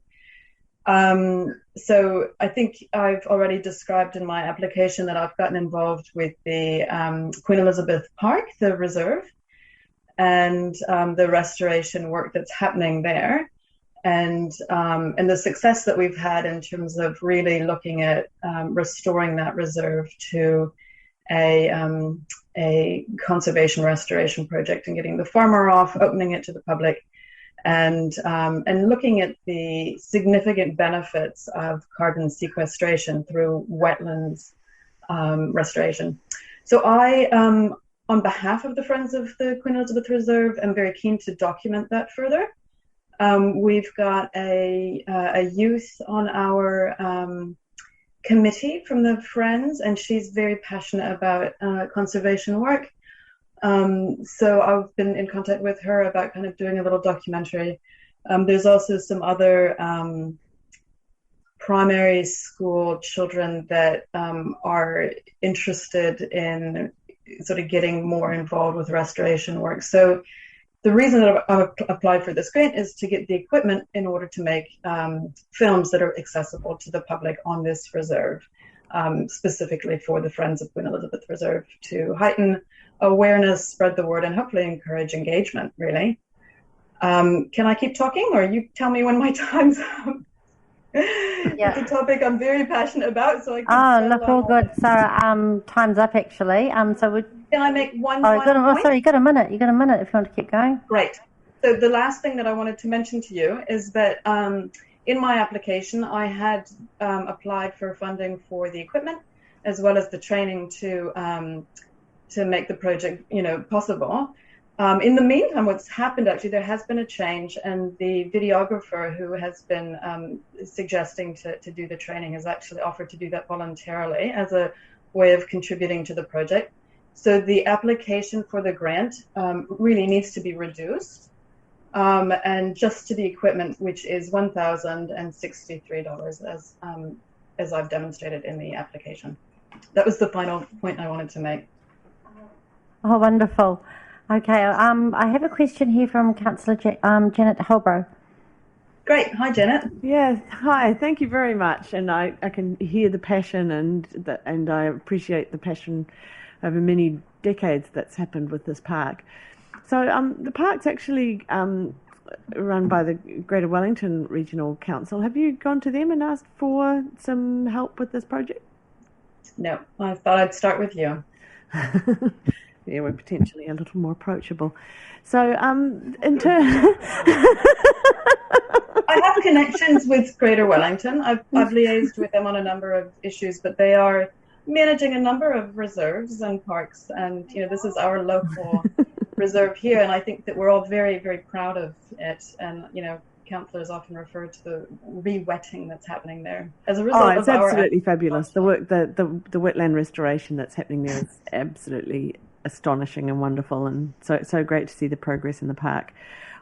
So I think I've already described in my application that I've gotten involved with the Queen Elizabeth Park, the reserve, and the restoration work that's happening there, and the success that we've had in terms of really looking at restoring that reserve to a conservation restoration project and getting the farmer off, opening it to the public, and looking at the significant benefits of carbon sequestration through wetlands restoration. So I, on behalf of the Friends of the Queen Elizabeth Reserve, am very keen to document that further. We've got a youth on our committee from the Friends, and she's very passionate about conservation work. So I've been in contact with her about kind of doing a little documentary. There's also some other primary school children that are interested in sort of getting more involved with restoration work. So the reason that I've applied for this grant is to get the equipment in order to make films that are accessible to the public on this reserve, specifically for the Friends of Queen Elizabeth Reserve, to heighten awareness, spread the word, and hopefully encourage engagement, really. Can I keep talking, or you tell me when my time's up? Yeah. It's a topic I'm very passionate about, so I can look, all good, Sarah. Time's up, actually. Can I make one final point? Sorry, you got a minute. You got a minute if you want to keep going. Great. So the last thing that I wanted to mention to you is that in my application, I had applied for funding for the equipment as well as the training to make the project, possible. In the meantime, what's happened, actually, there has been a change, and the videographer who has been suggesting to do the training has actually offered to do that voluntarily as a way of contributing to the project. So the application for the grant really needs to be reduced, and just to the equipment, which is $1,063 as I've demonstrated in the application. That was the final point I wanted to make. Oh, wonderful. Okay, I have a question here from Councillor Janet Holbrow. Great. Hi, Janet. Yes. Hi. Thank you very much. And I can hear the passion and I appreciate the passion over many decades that's happened with this park. So the park's actually run by the Greater Wellington Regional Council. Have you gone to them and asked for some help with this project? No, I thought I'd start with you. Yeah, we're potentially a little more approachable. So, in I have connections with Greater Wellington. I've liaised with them on a number of issues, but they are managing a number of reserves and parks, and this is our local reserve here, and I think that we're all very, very proud of it. And councillors often refer to the re-wetting that's happening there as a result it's of our absolutely fabulous. The work, the wetland restoration that's happening there is absolutely astonishing and wonderful, and so great to see the progress in the park.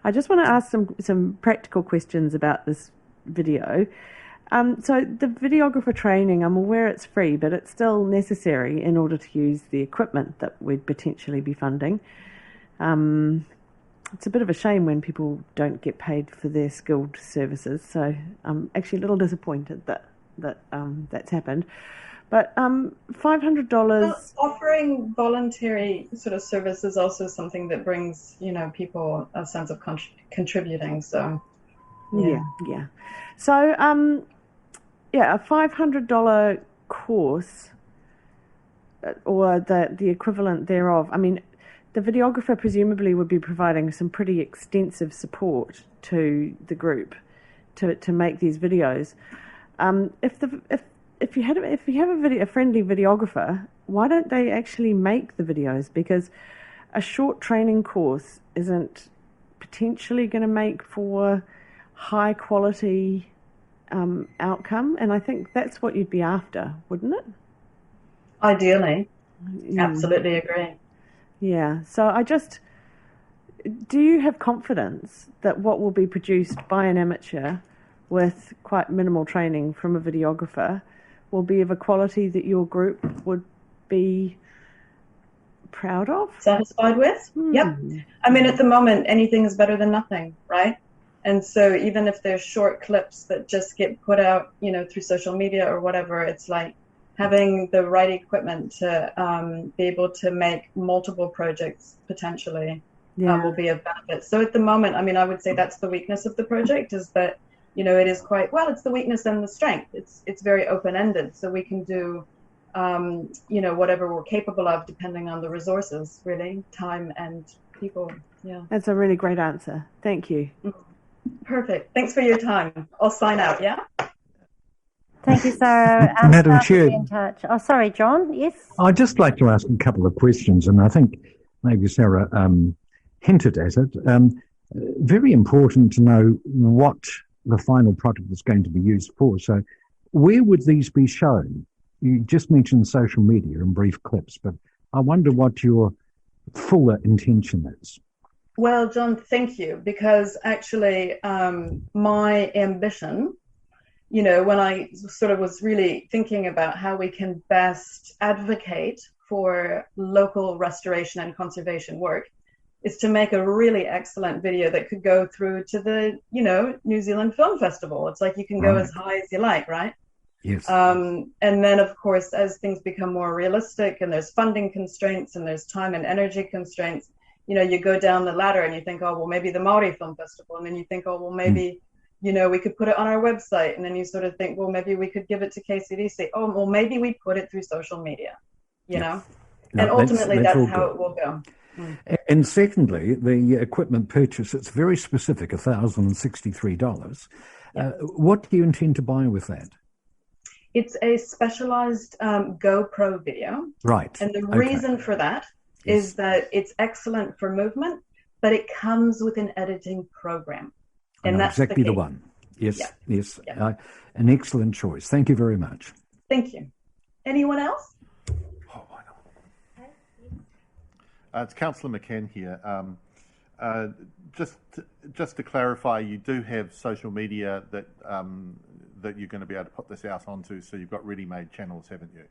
I just want to ask some practical questions about this video. So the videographer training, I'm aware it's free, but it's still necessary in order to use the equipment that we'd potentially be funding. It's a bit of a shame when people don't get paid for their skilled services, so I'm actually a little disappointed that that's happened. But $500. Well, offering voluntary sort of service is also something that brings people a sense of contributing. So yeah. So a $500 course or the equivalent thereof. I mean, the videographer presumably would be providing some pretty extensive support to the group to make these videos. If you have a friendly videographer, why don't they actually make the videos? Because a short training course isn't potentially going to make for high quality outcome, and I think that's what you'd be after, wouldn't it? Ideally, absolutely agree. Yeah. So do you have confidence that what will be produced by an amateur with quite minimal training from a videographer will be of a quality that your group would be proud of? Satisfied with? Yep. I mean, at the moment, anything is better than nothing, right? And so even if there's short clips that just get put out, through social media or whatever, it's like having the right equipment to be able to make multiple projects potentially will be of benefit. So at the moment, I mean, I would say that's the weakness of the project, is that it is quite, well, it's the weakness and the strength. It's very open-ended, so we can do, whatever we're capable of depending on the resources, really, time and people. Yeah. That's a really great answer. Thank you. Perfect. Thanks for your time. I'll sign out, yeah? Thank you, Sarah. Madam Staff will Chair. be in touch. Oh, sorry, John. Yes? I'd just like to ask a couple of questions, and I think maybe Sarah hinted at it. Very important to know what the final product is going to be used for. So where would these be shown? You just mentioned social media and brief clips, but I wonder what your fuller intention is? Well, John, thank you, because actually my ambition, when I sort of was really thinking about how we can best advocate for local restoration and conservation work, is to make a really excellent video that could go through to the, New Zealand Film Festival. It's like you can go as high as you like, right? Yes. And then, of course, as things become more realistic and there's funding constraints and there's time and energy constraints, you go down the ladder and you think, oh, well, maybe the Māori Film Festival. And then you think, oh, well, maybe, we could put it on our website. And then you sort of think, well, maybe we could give it to KCDC. Oh, well, maybe we put it through social media, know? And ultimately, that's how it will go. And secondly, the equipment purchase, it's very specific, $1,063. What do you intend to buy with that? It's a specialized GoPro video. Right. And the reason for that is that it's excellent for movement, but it comes with an editing program. And that's exactly the one. Yes, yes. Yeah. An excellent choice. Thank you very much. Thank you. Anyone else? It's Councillor McCann here. Just to clarify, you do have social media that that you're going to be able to put this out onto, so you've got ready-made channels, haven't you?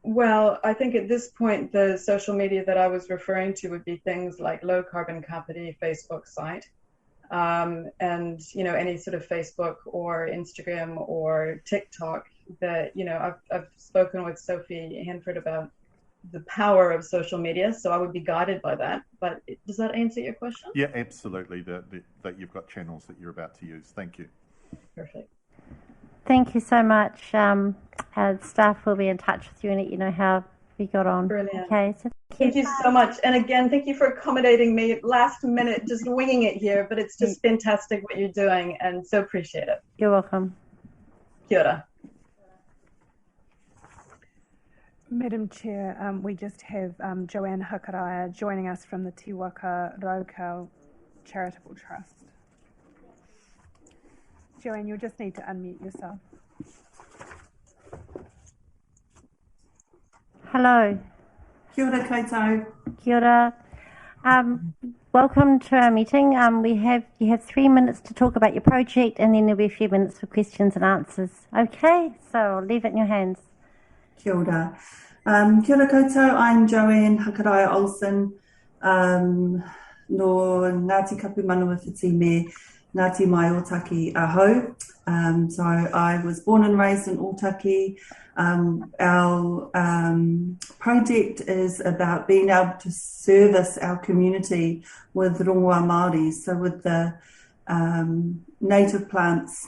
Well, I think at this point, the social media that I was referring to would be things like Low Carbon Kapiti Facebook site, and any sort of Facebook or Instagram or TikTok that I've spoken with Sophie Hanford about the power of social media, so I would be guided by that. But does that answer your question? Yeah, absolutely. That you've got channels that you're about to use. Thank you. Perfect. Thank you so much. Staff will be in touch with you and let you know how we got on. Brilliant. Okay, so thank you so much. And again, thank you for accommodating me last minute, just winging it here, but it's just fantastic what you're doing and so appreciate it. You're welcome. Kia ora. Madam Chair, we just have Joanne Hakaraya joining us from the Te Waka Raukau Charitable Trust. Joanne, you'll just need to unmute yourself. Hello. Kia ora koutou. Kia ora. Welcome to our meeting. You have 3 minutes to talk about your project, and then there'll be a few minutes for questions and answers. Okay, so I'll leave it in your hands. Kia ora. Kia ora koutou. I'm Joanne Hakaraya Olsen, no Ngāti Kapu Manawa Whitime, Ngāti Mai Otaki Aho. So I was born and raised in Otaki. Our project is about being able to service our community with rongoa Māori, so with the native plants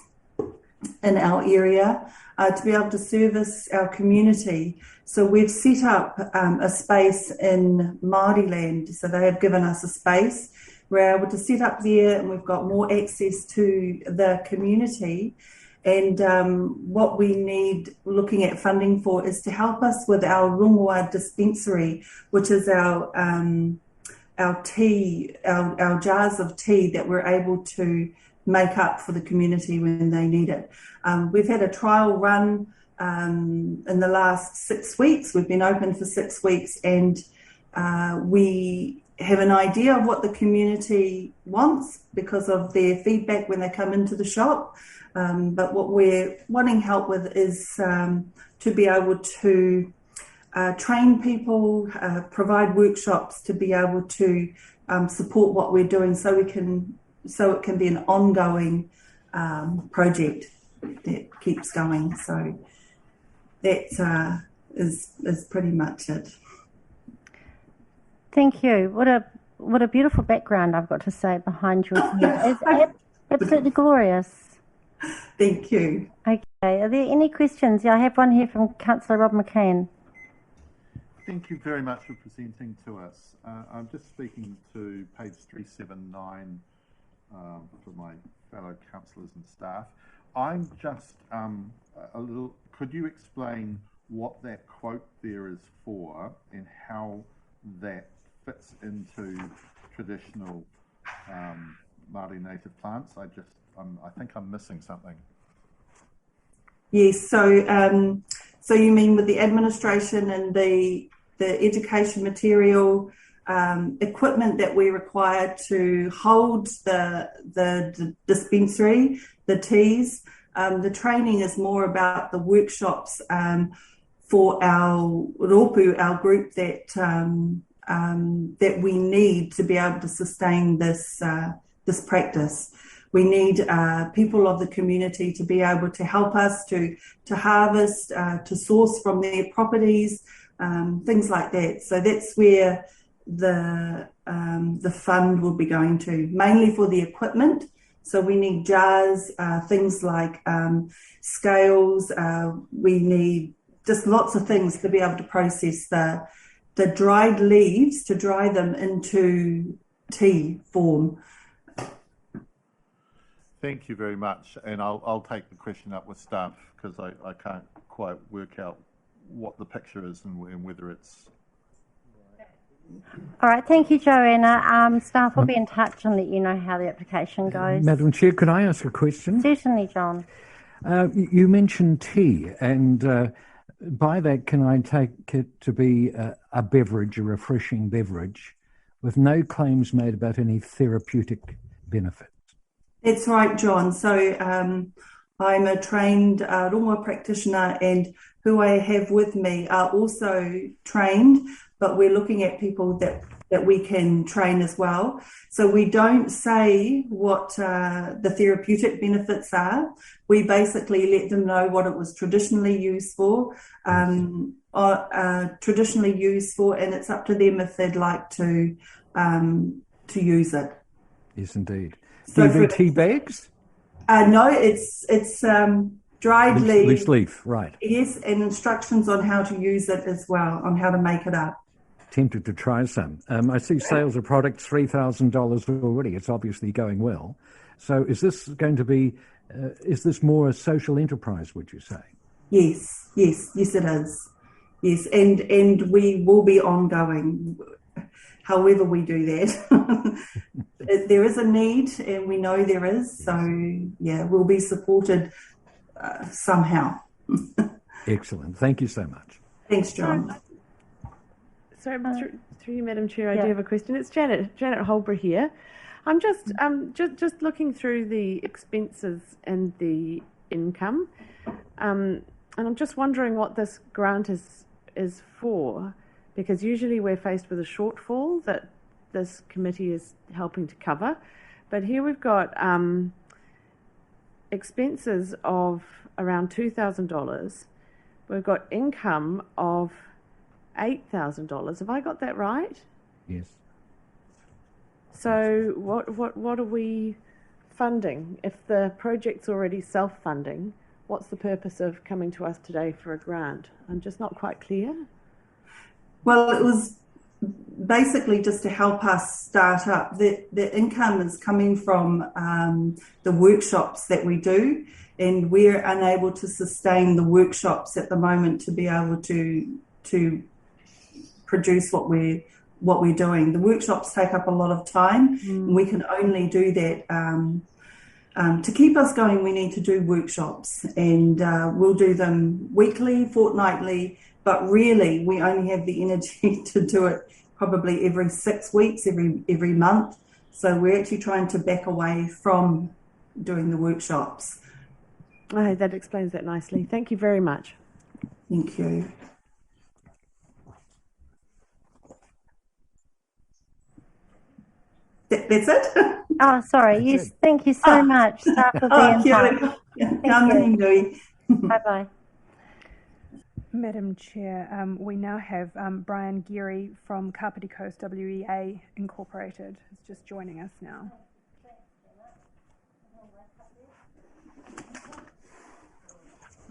in our area, to be able to service our community. So we've set up a space in Māori land, so they have given us a space. We're able to set up there and we've got more access to the community. And what we need looking at funding for is to help us with our rongoa dispensary, which is our tea, our jars of tea that we're able to make up for the community when they need it. We've had a trial run in the last 6 weeks. We've been open for 6 weeks and we have an idea of what the community wants because of their feedback when they come into the shop. But what we're wanting help with is to be able to train people, provide workshops to be able to support what we're doing so it can be an ongoing project that keeps going. So that is pretty much it. Thank you. What a beautiful background, I've got to say, behind you. It's absolutely glorious. Thank you. Okay. Are there any questions? Yeah, I have one here from Councillor Rob McCann. Thank you very much for presenting to us. I'm just speaking to page 379 for my fellow councillors and staff. I'm just a little, could you explain what that quote there is for and how that fits into traditional Māori native plants? I think I'm missing something. Yes, so So you mean with the administration and the education material, equipment that we require to hold the dispensary, the teas. The training is more about the workshops for our rōpū, our group that we need to be able to sustain this practice. We need people of the community to be able to help us to harvest, to source from their properties, things like that. So that's where the fund will be going to, mainly for the equipment. So we need jars, things like scales. We need just lots of things to be able to process the dried leaves, to dry them into tea form. Thank you very much. And I'll take the question up with staff because I can't quite work out what the picture is and whether it's... All right, thank you, Joanna. Staff will be in touch and let you know how the application goes. Madam Chair, could I ask a question? Certainly, John. You mentioned tea, and by that, can I take it to be a beverage, a refreshing beverage, with no claims made about any therapeutic benefits? That's right, John. So I'm a trained rongoa practitioner, and who I have with me are also trained, but we're looking at people that we can train as well. So we don't say what the therapeutic benefits are. We basically let them know what it was traditionally used for, and it's up to them if they'd like to use it. Yes, indeed. So do you do tea bags? No, it's dried leaf. Loose leaf, right. Yes, and instructions on how to use it as well, on how to make it up. Tempted to try some. I see sales of products $3,000 already. It's obviously going well. So is this going to be, is this more a social enterprise, would you say? Yes, it is. Yes, and we will be ongoing, however we do that. There is a need, and we know there is. So, yeah, we'll be supported somehow. Excellent. Thank you so much. Thanks, John. Sorry, through you, Madam Chair, I do have a question. It's Janet Holbrook here. I'm just looking through the expenses and the income, and I'm just wondering what this grant is for, because usually we're faced with a shortfall that this committee is helping to cover, but here we've got expenses of around $2,000. We've got income of $8,000. Have I got that right? Yes. So what are we funding? If the project's already self-funding, what's the purpose of coming to us today for a grant? I'm just not quite clear. Well, it was basically just to help us start up. The income is coming from the workshops that we do, and we're unable to sustain the workshops at the moment to be able to produce what we're doing. The workshops take up a lot of time, and we can only do that. To keep us going, we need to do workshops, and we'll do them weekly, fortnightly, but really we only have the energy to do it probably every 6 weeks, every month. So we're actually trying to back away from doing the workshops. Oh, that explains that nicely. Thank you very much. Thank you. That's it? Oh, sorry. Yes, thank you so much. Staff will be in touch. Thank you. Bye-bye. Madam Chair, we now have Brian Geary from Kapiti Coast WEA Incorporated, who's just joining us now.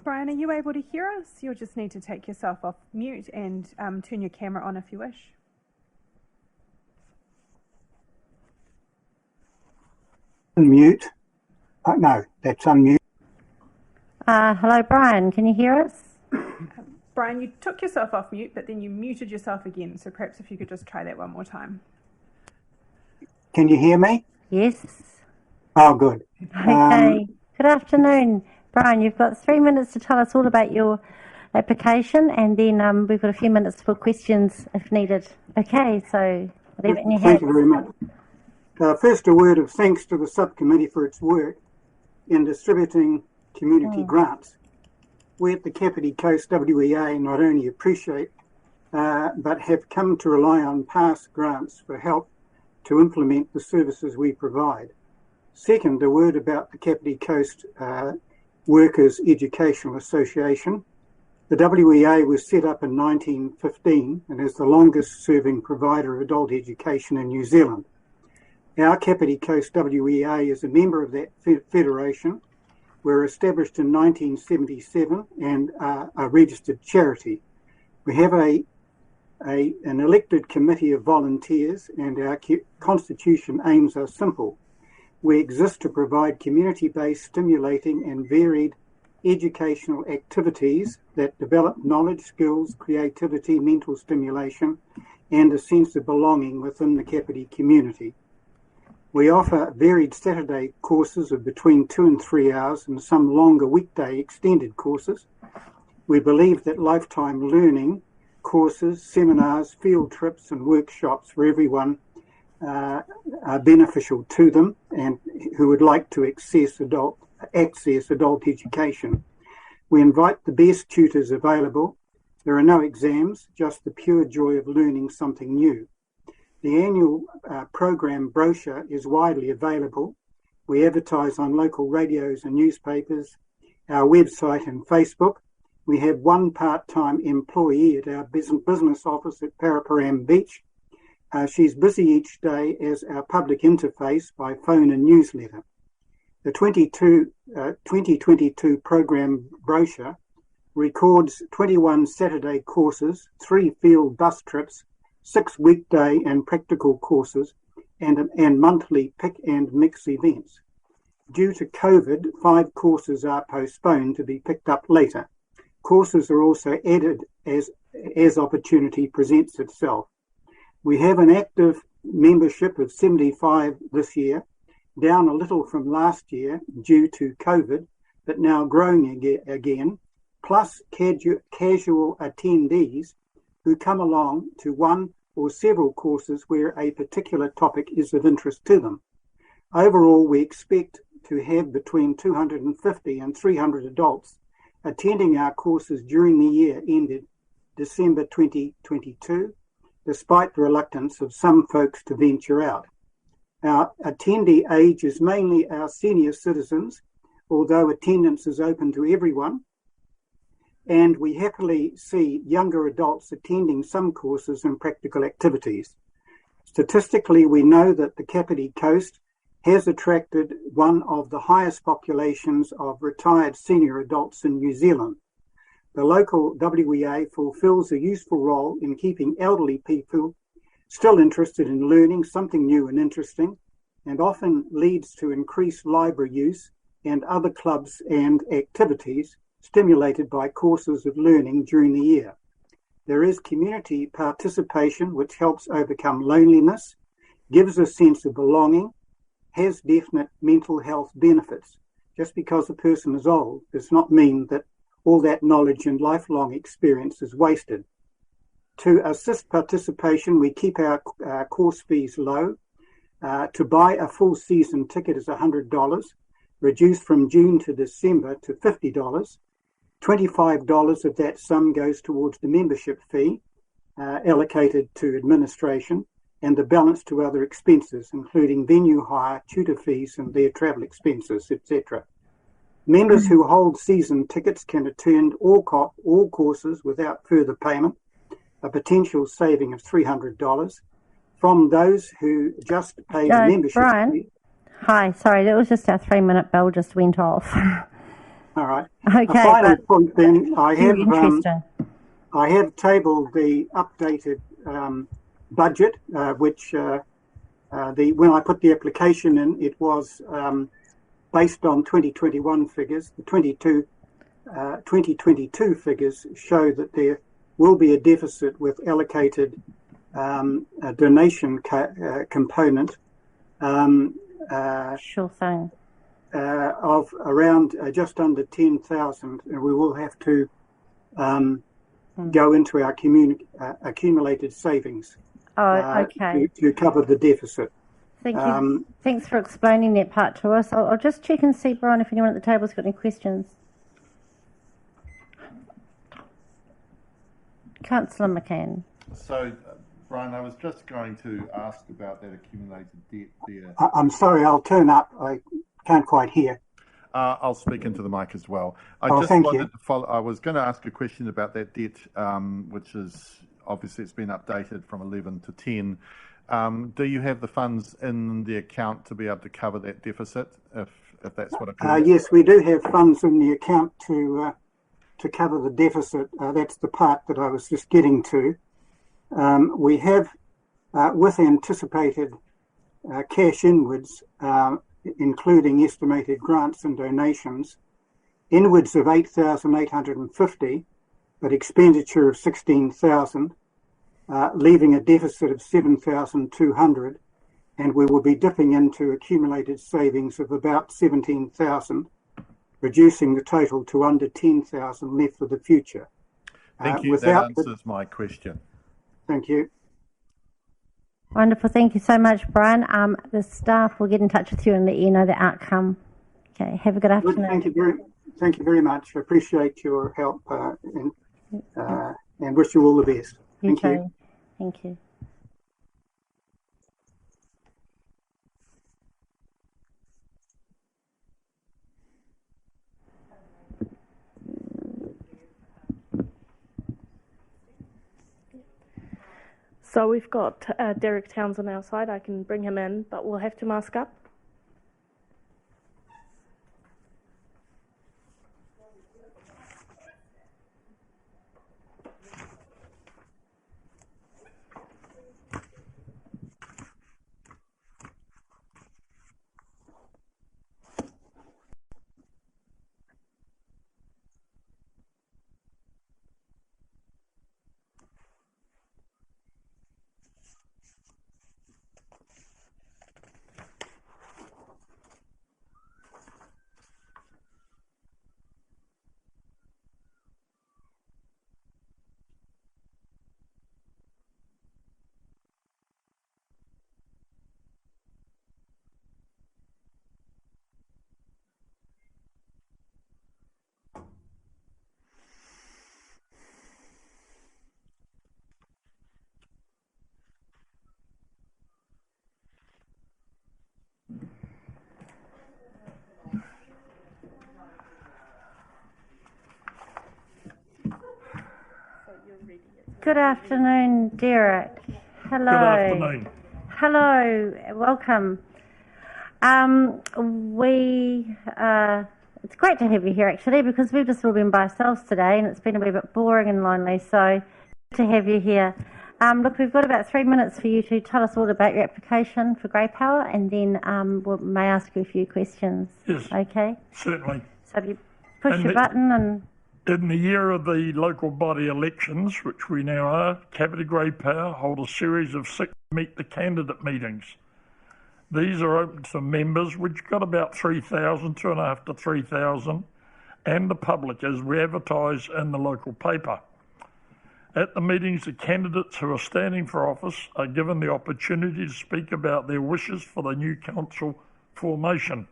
Brian, are you able to hear us? You'll just need to take yourself off mute and turn your camera on if you wish. Unmute. No, that's unmute. Hello, Brian. Can you hear us? Brian, you took yourself off mute, but then you muted yourself again. So perhaps if you could just try that one more time. Can you hear me? Yes. Oh, good. Okay. Good afternoon, Brian. You've got 3 minutes to tell us all about your application, and then we've got a few minutes for questions if needed. Okay, so whatever in your Thank hands. you very much. First, a word of thanks to the subcommittee for its work in distributing community grants. We at the Kapiti Coast WEA not only appreciate but have come to rely on past grants for help to implement the services we provide. Second, a word about the Kapiti Coast Workers Educational Association. The WEA was set up in 1915 and is the longest serving provider of adult education in New Zealand. Our Kapiti Coast WEA is a member of that federation. We're established in 1977 and are a registered charity. We have an elected committee of volunteers, and our constitution aims are simple. We exist to provide community-based, stimulating and varied educational activities that develop knowledge, skills, creativity, mental stimulation, and a sense of belonging within the Kapiti community. We offer varied Saturday courses of between 2 and 3 hours and some longer weekday extended courses. We believe that lifetime learning courses, seminars, field trips and workshops for everyone are beneficial to them and who would like to access adult education. We invite the best tutors available. There are no exams, just the pure joy of learning something new. The annual program brochure is widely available. We advertise on local radios and newspapers, our website and Facebook. We have one part-time employee at our business office at Paraparaumu Beach. She's busy each day as our public interface by phone and newsletter. The 2022 program brochure records 21 Saturday courses, 3 field bus trips, 6 weekday and practical courses, and monthly pick and mix events. Due to COVID, 5 courses are postponed to be picked up later. Courses are also added as opportunity presents itself. We have an active membership of 75 this year, down a little from last year due to COVID, but now growing again, plus casual attendees who come along to one or several courses where a particular topic is of interest to them. Overall, we expect to have between 250 and 300 adults attending our courses during the year ended December 2022, despite the reluctance of some folks to venture out. Our attendee age is mainly our senior citizens, although attendance is open to everyone, and we happily see younger adults attending some courses and practical activities. Statistically, we know that the Kapiti Coast has attracted one of the highest populations of retired senior adults in New Zealand. The local WEA fulfills a useful role in keeping elderly people still interested in learning something new and interesting, and often leads to increased library use and other clubs and activities stimulated by courses of learning during the year. There is community participation which helps overcome loneliness, gives a sense of belonging, has definite mental health benefits. Just because a person is old does not mean that all that knowledge and lifelong experience is wasted. To assist participation, we keep our course fees low. To buy a full season ticket is $100, reduced from June to December to $50. $25 of that sum goes towards the membership fee allocated to administration, and the balance to other expenses, including venue hire, tutor fees, and their travel expenses, etc. Members who hold season tickets can attend all courses without further payment, a potential saving of $300. From those who just pay the membership Brian, fee. hi, sorry, that was just our 3-minute bell just went off. All right. Okay, a final point then, I have tabled the updated budget, which when I put the application in, it was based on 2021 figures. The 2022 figures show that there will be a deficit with allocated a donation component sure thing. Of around just under 10,000, and we will have to go into our accumulated savings Okay. to cover the deficit. Thank you. Thanks for explaining that part to us. I'll just check and see, Brian, if anyone at the table's got any questions. Councillor McCann. So, Brian, I was just going to ask about that accumulated debt there. I'm sorry, I'll turn up. I can't quite hear. I'll speak into the mic as well. I was going to ask a question about that debt, which is obviously it's been updated from 11 to 10. Do you have the funds in the account to be able to cover that deficit, if that's what occurs? Yes, we do have funds in the account to cover the deficit. That's the part that I was just getting to. We have, with anticipated cash inwards, including estimated grants and donations, inwards of 8,850, but expenditure of 16,000, leaving a deficit of 7,200, and we will be dipping into accumulated savings of about 17,000, reducing the total to under 10,000 left for the future. Thank you. That answers my question. Thank you. Wonderful. Thank you so much, Brian. The staff will get in touch with you and let you know the outcome. Okay. Have a good afternoon. Thank you very much. I appreciate your help and wish you all the best. Thank you. Thank you. So we've got Derek Towns on our side. I can bring him in, but we'll have to mask up. Good afternoon, Derek. Hello. Good afternoon. Hello, welcome. It's great to have you here actually, because we've just all been by ourselves today and it's been a wee bit boring and lonely, so good to have you here. Look, we've got about 3 minutes for you to tell us all about your application for Grey Power, and then we may ask you a few questions. Yes. Okay? Certainly. So if you push your button and... In the year of the local body elections, which we now are, Kapiti Grey Power hold a series of 6 Meet the Candidate meetings. These are open to members, which got about 3,000, 2,500 to 3,000, and the public as we advertise in the local paper. At the meetings, the candidates who are standing for office are given the opportunity to speak about their wishes for the new council formation.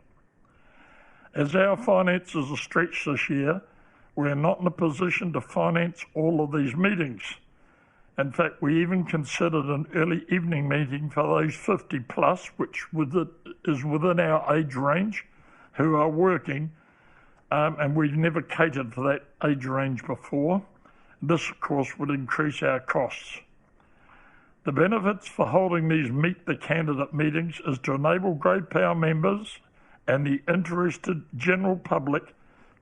As our finances are stretched this year, we're not in a position to finance all of these meetings. In fact, we even considered an early evening meeting for those 50 plus, which is within our age range, who are working, and we've never catered for that age range before. This, of course, would increase our costs. The benefits for holding these Meet the Candidate meetings is to enable Grey Power members and the interested general public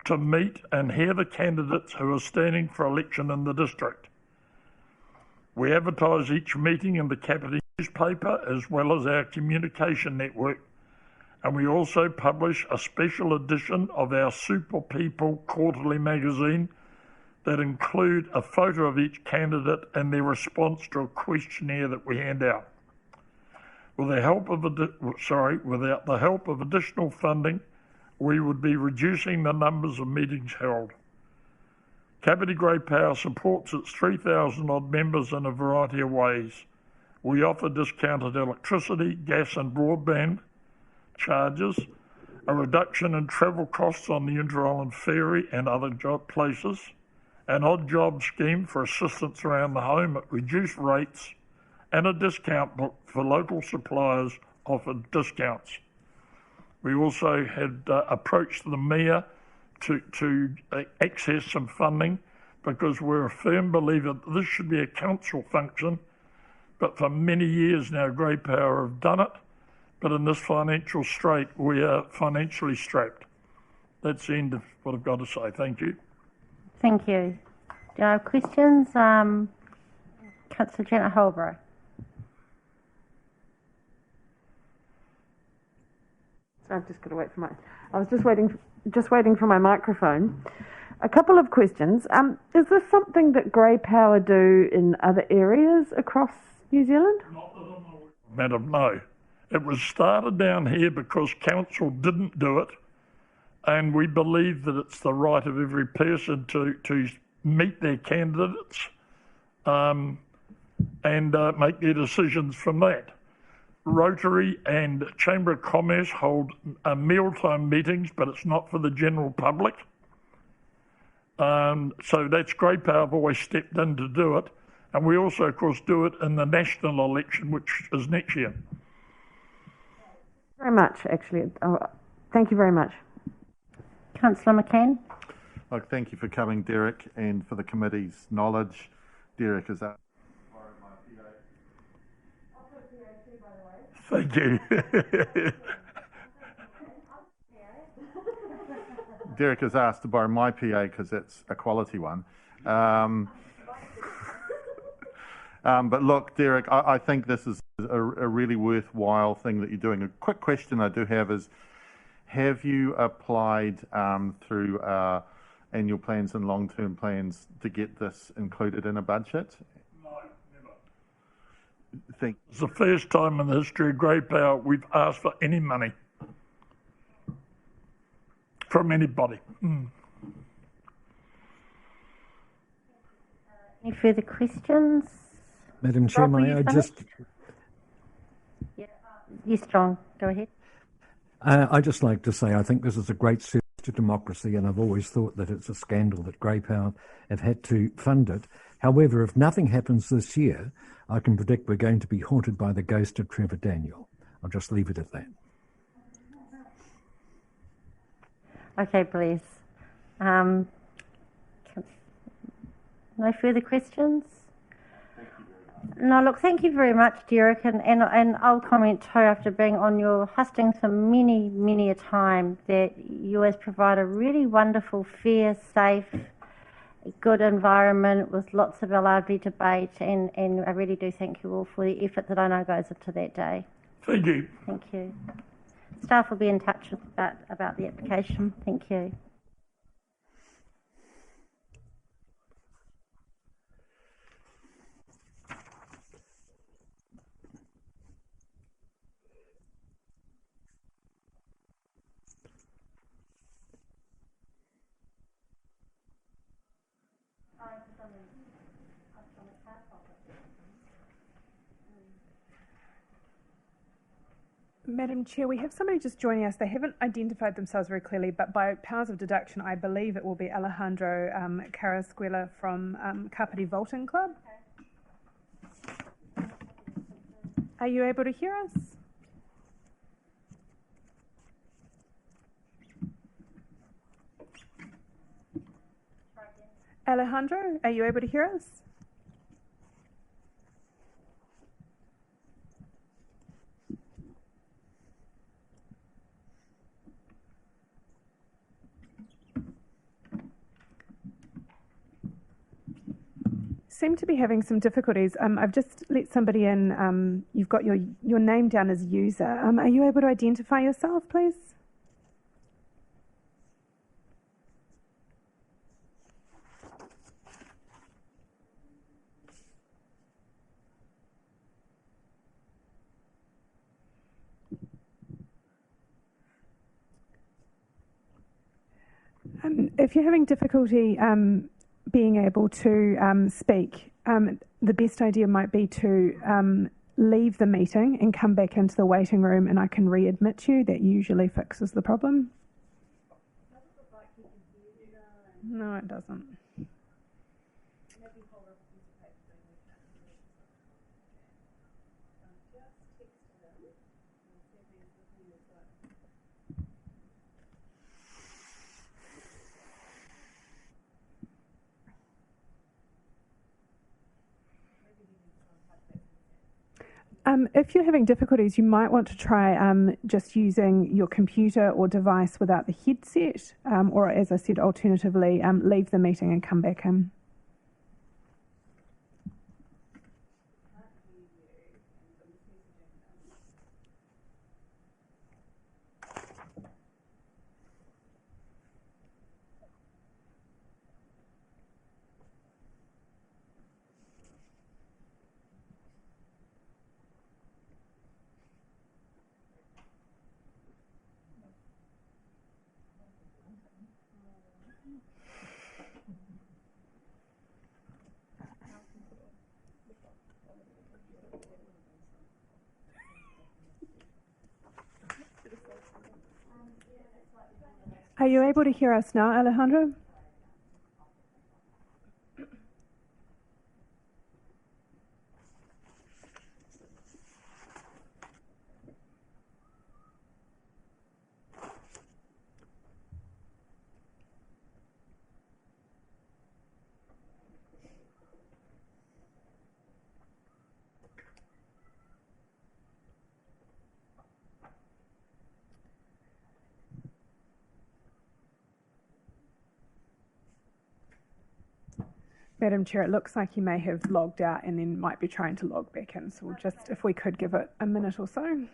to meet and hear the candidates who are standing for election in the district. We advertise each meeting in the Kapiti newspaper as well as our communication network, and we also publish a special edition of our Super People quarterly magazine that include a photo of each candidate and their response to a questionnaire that we hand out. Without the help of additional funding, we would be reducing the numbers of meetings held. Kapiti Grey Power supports its 3,000 odd members in a variety of ways. We offer discounted electricity, gas and broadband charges, a reduction in travel costs on the Inter-Island Ferry and other job places, an odd job scheme for assistance around the home at reduced rates, and a discount book for local suppliers offered discounts. We also had approached the Mayor to access some funding because we're a firm believer that this should be a council function, but for many years now Grey Power have done it, but in this financial strait we are financially strapped. That's the end of what I've got to say. Thank you. Thank you. Do you have questions? Councillor Janet Holbrook. So I've just got to wait for I was just waiting for my microphone. A couple of questions. Is this something that Grey Power do in other areas across New Zealand? Madam, no. It was started down here because council didn't do it, and we believe that it's the right of every person to meet their candidates and make their decisions from that. Rotary and Chamber of Commerce hold mealtime meetings, but it's not for the general public. So that's Grey Power have always stepped in to do it. And we also, of course, do it in the national election, which is next year. Very much, actually. Thank you very much. Councillor McCann. Look, thank you for coming, Derek, and for the committee's knowledge. Derek is up. Thank you. Derek has asked to borrow my PA because it's a quality one. But look, Derek, I think this is a really worthwhile thing that you're doing. A quick question I do have is, have you applied through annual plans and long-term plans to get this included in a budget? It's the first time in the history of Grey Power we've asked for any money from anybody. Any further questions? Madam Chair, may I just... Yes, John, go ahead. I'd just like to say I think this is a great service to democracy, and I've always thought that it's a scandal that Grey Power have had to fund it. However, if nothing happens this year, I can predict we're going to be haunted by the ghost of Trevor Daniel. I'll just leave it at that. Okay, please. No further questions? No, look, thank you very much, Derek, and I'll comment too, after being on your hustings for many, many a time, that you always provide a really wonderful, fair, safe, good environment with lots of lively debate, and I really do thank you all for the effort that I know goes into that day. Thank you. Thank you. Staff will be in touch about the application. Thank you. Madam Chair, we have somebody just joining us. They haven't identified themselves very clearly, but by powers of deduction, I believe it will be Alejandro Carrasquilla from Kapiti Vaulting Club. Are you able to hear us? Alejandro, are you able to hear us? Seem to be having some difficulties. I've just let somebody in. You've got your name down as user. Are you able to identify yourself, please? If you're having difficulty being able to speak, the best idea might be to leave the meeting and come back into the waiting room, and I can readmit you. That usually fixes the problem. No, it doesn't. If you're having difficulties, you might want to try just using your computer or device without the headset, or as I said, alternatively, leave the meeting and come back in. Are you able to hear us now, Alejandro? Madam Chair, it looks like you may have logged out and then might be trying to log back in. So we'll just, if we could give it a minute or so.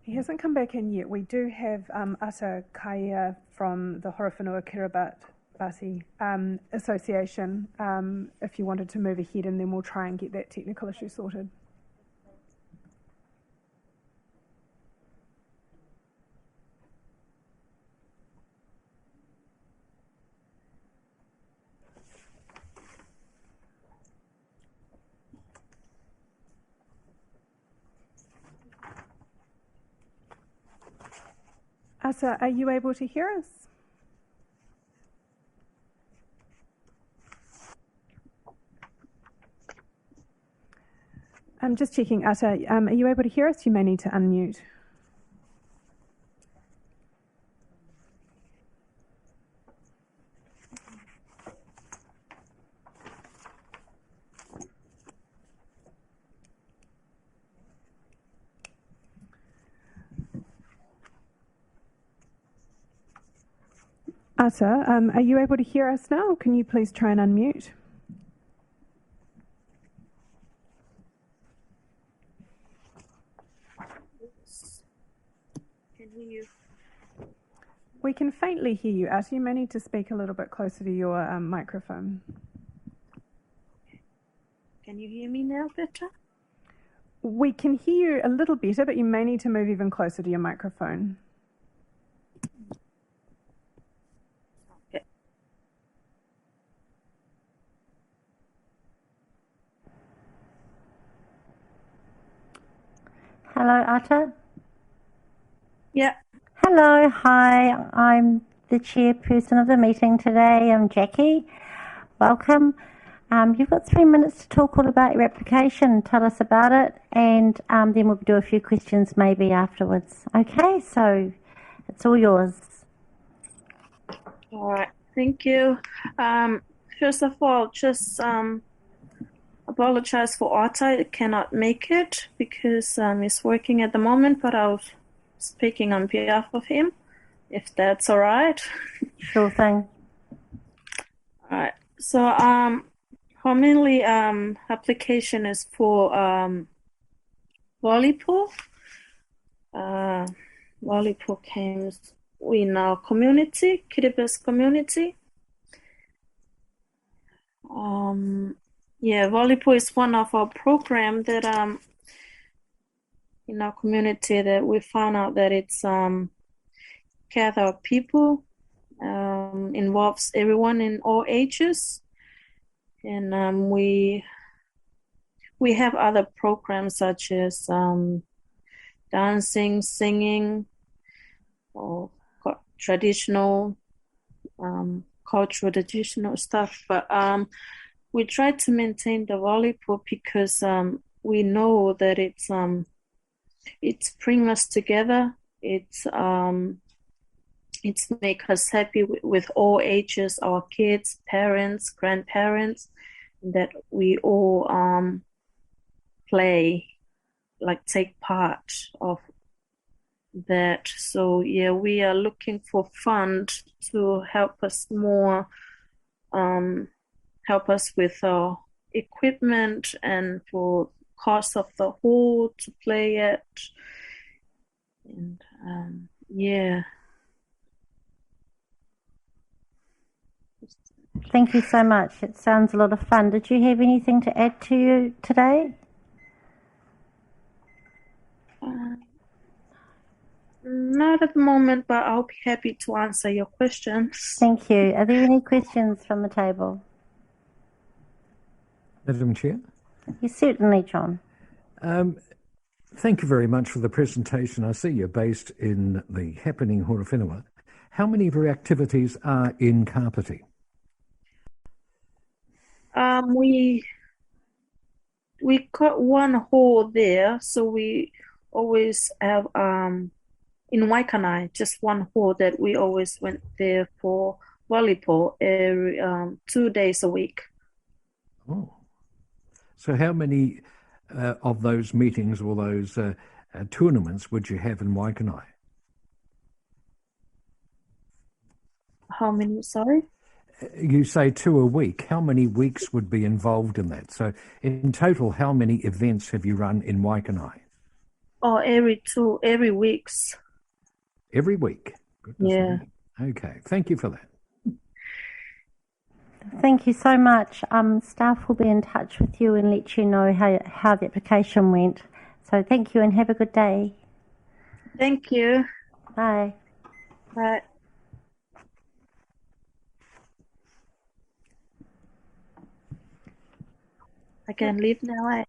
He hasn't come back in yet. We do have Ata Kaia from the Horowhenua Kiribati Association, if you wanted to move ahead, and then we'll try and get that technical issue sorted. Asa, are you able to hear us? I'm just checking, Ata, are you able to hear us? You may need to unmute. Ata, are you able to hear us now? Can you please try and unmute? Can hear you. We can faintly hear you, Ata. You may need to speak a little bit closer to your microphone. Can you hear me now better? We can hear you a little better, but you may need to move even closer to your microphone. Okay. Hello, Ata. Yeah. Hello, hi. I'm the chairperson of the meeting today. I'm Jackie. Welcome. You've got 3 minutes to talk all about your application. Tell us about it, and then we'll do a few questions maybe afterwards. Okay, so it's all yours. All right. Thank you. First of all, just apologize for Ata. I cannot make it because he's working at the moment, but I'll speaking on behalf of him, if that's all right. Sure thing. All right. So, our mainly application is for volleyball. Volleyball games in our community, Kiribati community. Volleyball is one of our program that in our community that we found out that it's gather people, involves everyone in all ages, and we have other programs such as dancing, singing, or traditional, cultural traditional stuff. But we try to maintain the volleyball because we know that it's bring us together. It's make us happy with all ages, our kids, parents, grandparents, that we all play, like take part of that. So yeah, we are looking for fund to help us more, help us with our equipment and for cost of the hall to play it. And yeah. Thank you so much. It sounds a lot of fun. Did you have anything to add to you today? Not at the moment, but I'll be happy to answer your questions. Thank you. Are there any questions from the table? Madam Chair? Yes, certainly, John. Thank you very much for the presentation. I see you're based in the happening Horowhenua. How many of your activities are in Kapiti? We got one hall there, so we always have in Waikanai just one hall that we always went there for volleyball every 2 days a week. Oh, so how many of those meetings or those tournaments would you have in Waikanai? How many? Sorry. You say 2 a week. How many weeks would be involved in that? So in total, how many events have you run in Waikanai? Oh, every weeks. Every week? Goodness Yeah. me. Okay, thank you for that. Thank you so much. Staff will be in touch with you and let you know how the application went. So thank you and have a good day. Thank you. Bye. Bye. I can leave now.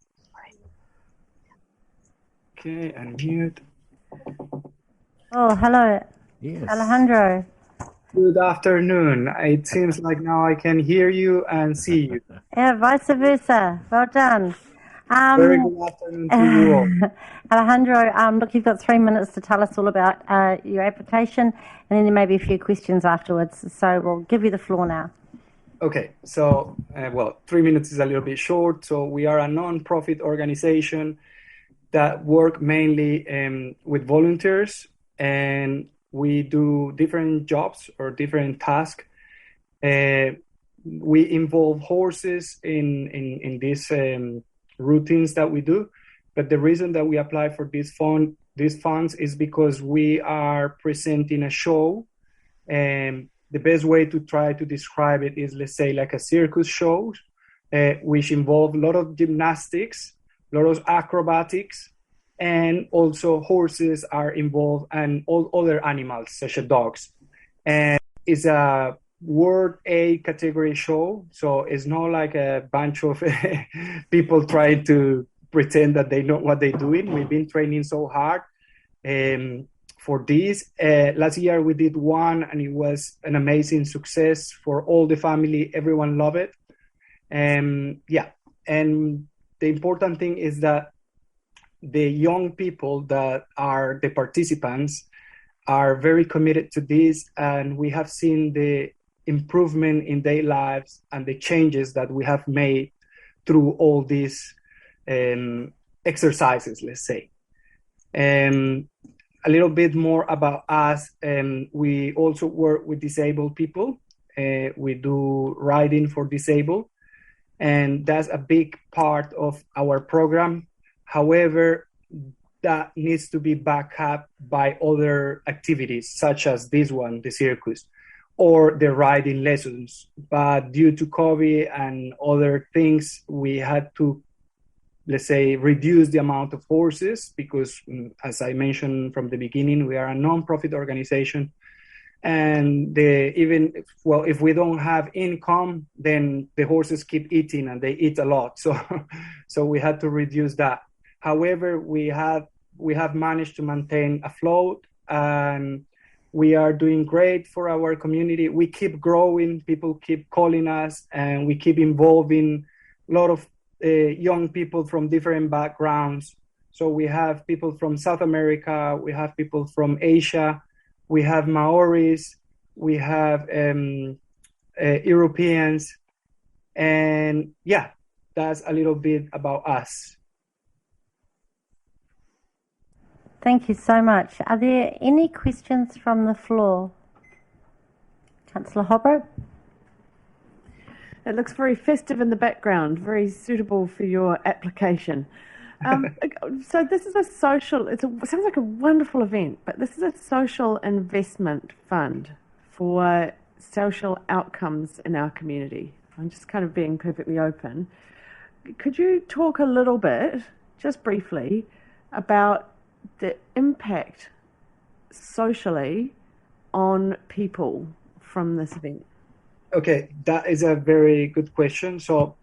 Okay, unmute. Oh, hello. Yes. Alejandro. Good afternoon. It seems like now I can hear you and see you. Yeah, vice versa. Well done. Very good afternoon to you all. Alejandro, look, you've got 3 minutes to tell us all about your application, and then there may be a few questions afterwards. So we'll give you the floor now. Okay, so, 3 minutes is a little bit short. So we are a non-profit organization that work mainly with volunteers, and we do different jobs or different tasks. We involve horses in these routines that we do. But the reason that we apply for these funds is because we are presenting a show. The best way to try to describe it is, let's say, like a circus show, which involve a lot of gymnastics, a lot of acrobatics, and also horses are involved and all other animals, such as dogs. And it's a Word A category show, so it's not like a bunch of people trying to pretend that they know what they're doing. We've been training so hard for this. Last year we did one, and it was an amazing success for all the family. Everyone loved it. And the important thing is that the young people that are the participants are very committed to this, and we have seen the improvement in their lives and the changes that we have made through all these exercises, let's say. a little bit more about us. We also work with disabled people. We do riding for disabled, and that's a big part of our program. However, that needs to be backed up by other activities, such as this one, the circus, or the riding lessons. But due to COVID and other things, we had to, let's say, reduce the amount of horses because, as I mentioned from the beginning, we are a non-profit organization. And if we don't have income, then the horses keep eating and they eat a lot. So we had to reduce that. However, we have managed to maintain afloat, and we are doing great for our community. We keep growing, people keep calling us, and we keep involving a lot of young people from different backgrounds. So we have people from South America, we have people from Asia, we have Maoris, we have Europeans, and yeah, that's a little bit about us. Thank you so much. Are there any questions from the floor? Councillor Hobart? It looks very festive in the background, very suitable for your application. So this is a social, it sounds like a wonderful event, but this is a social investment fund for social outcomes in our community. I'm just kind of being perfectly open. Could you talk a little bit, just briefly, about the impact socially on people from this event? Okay, that is a very good question. So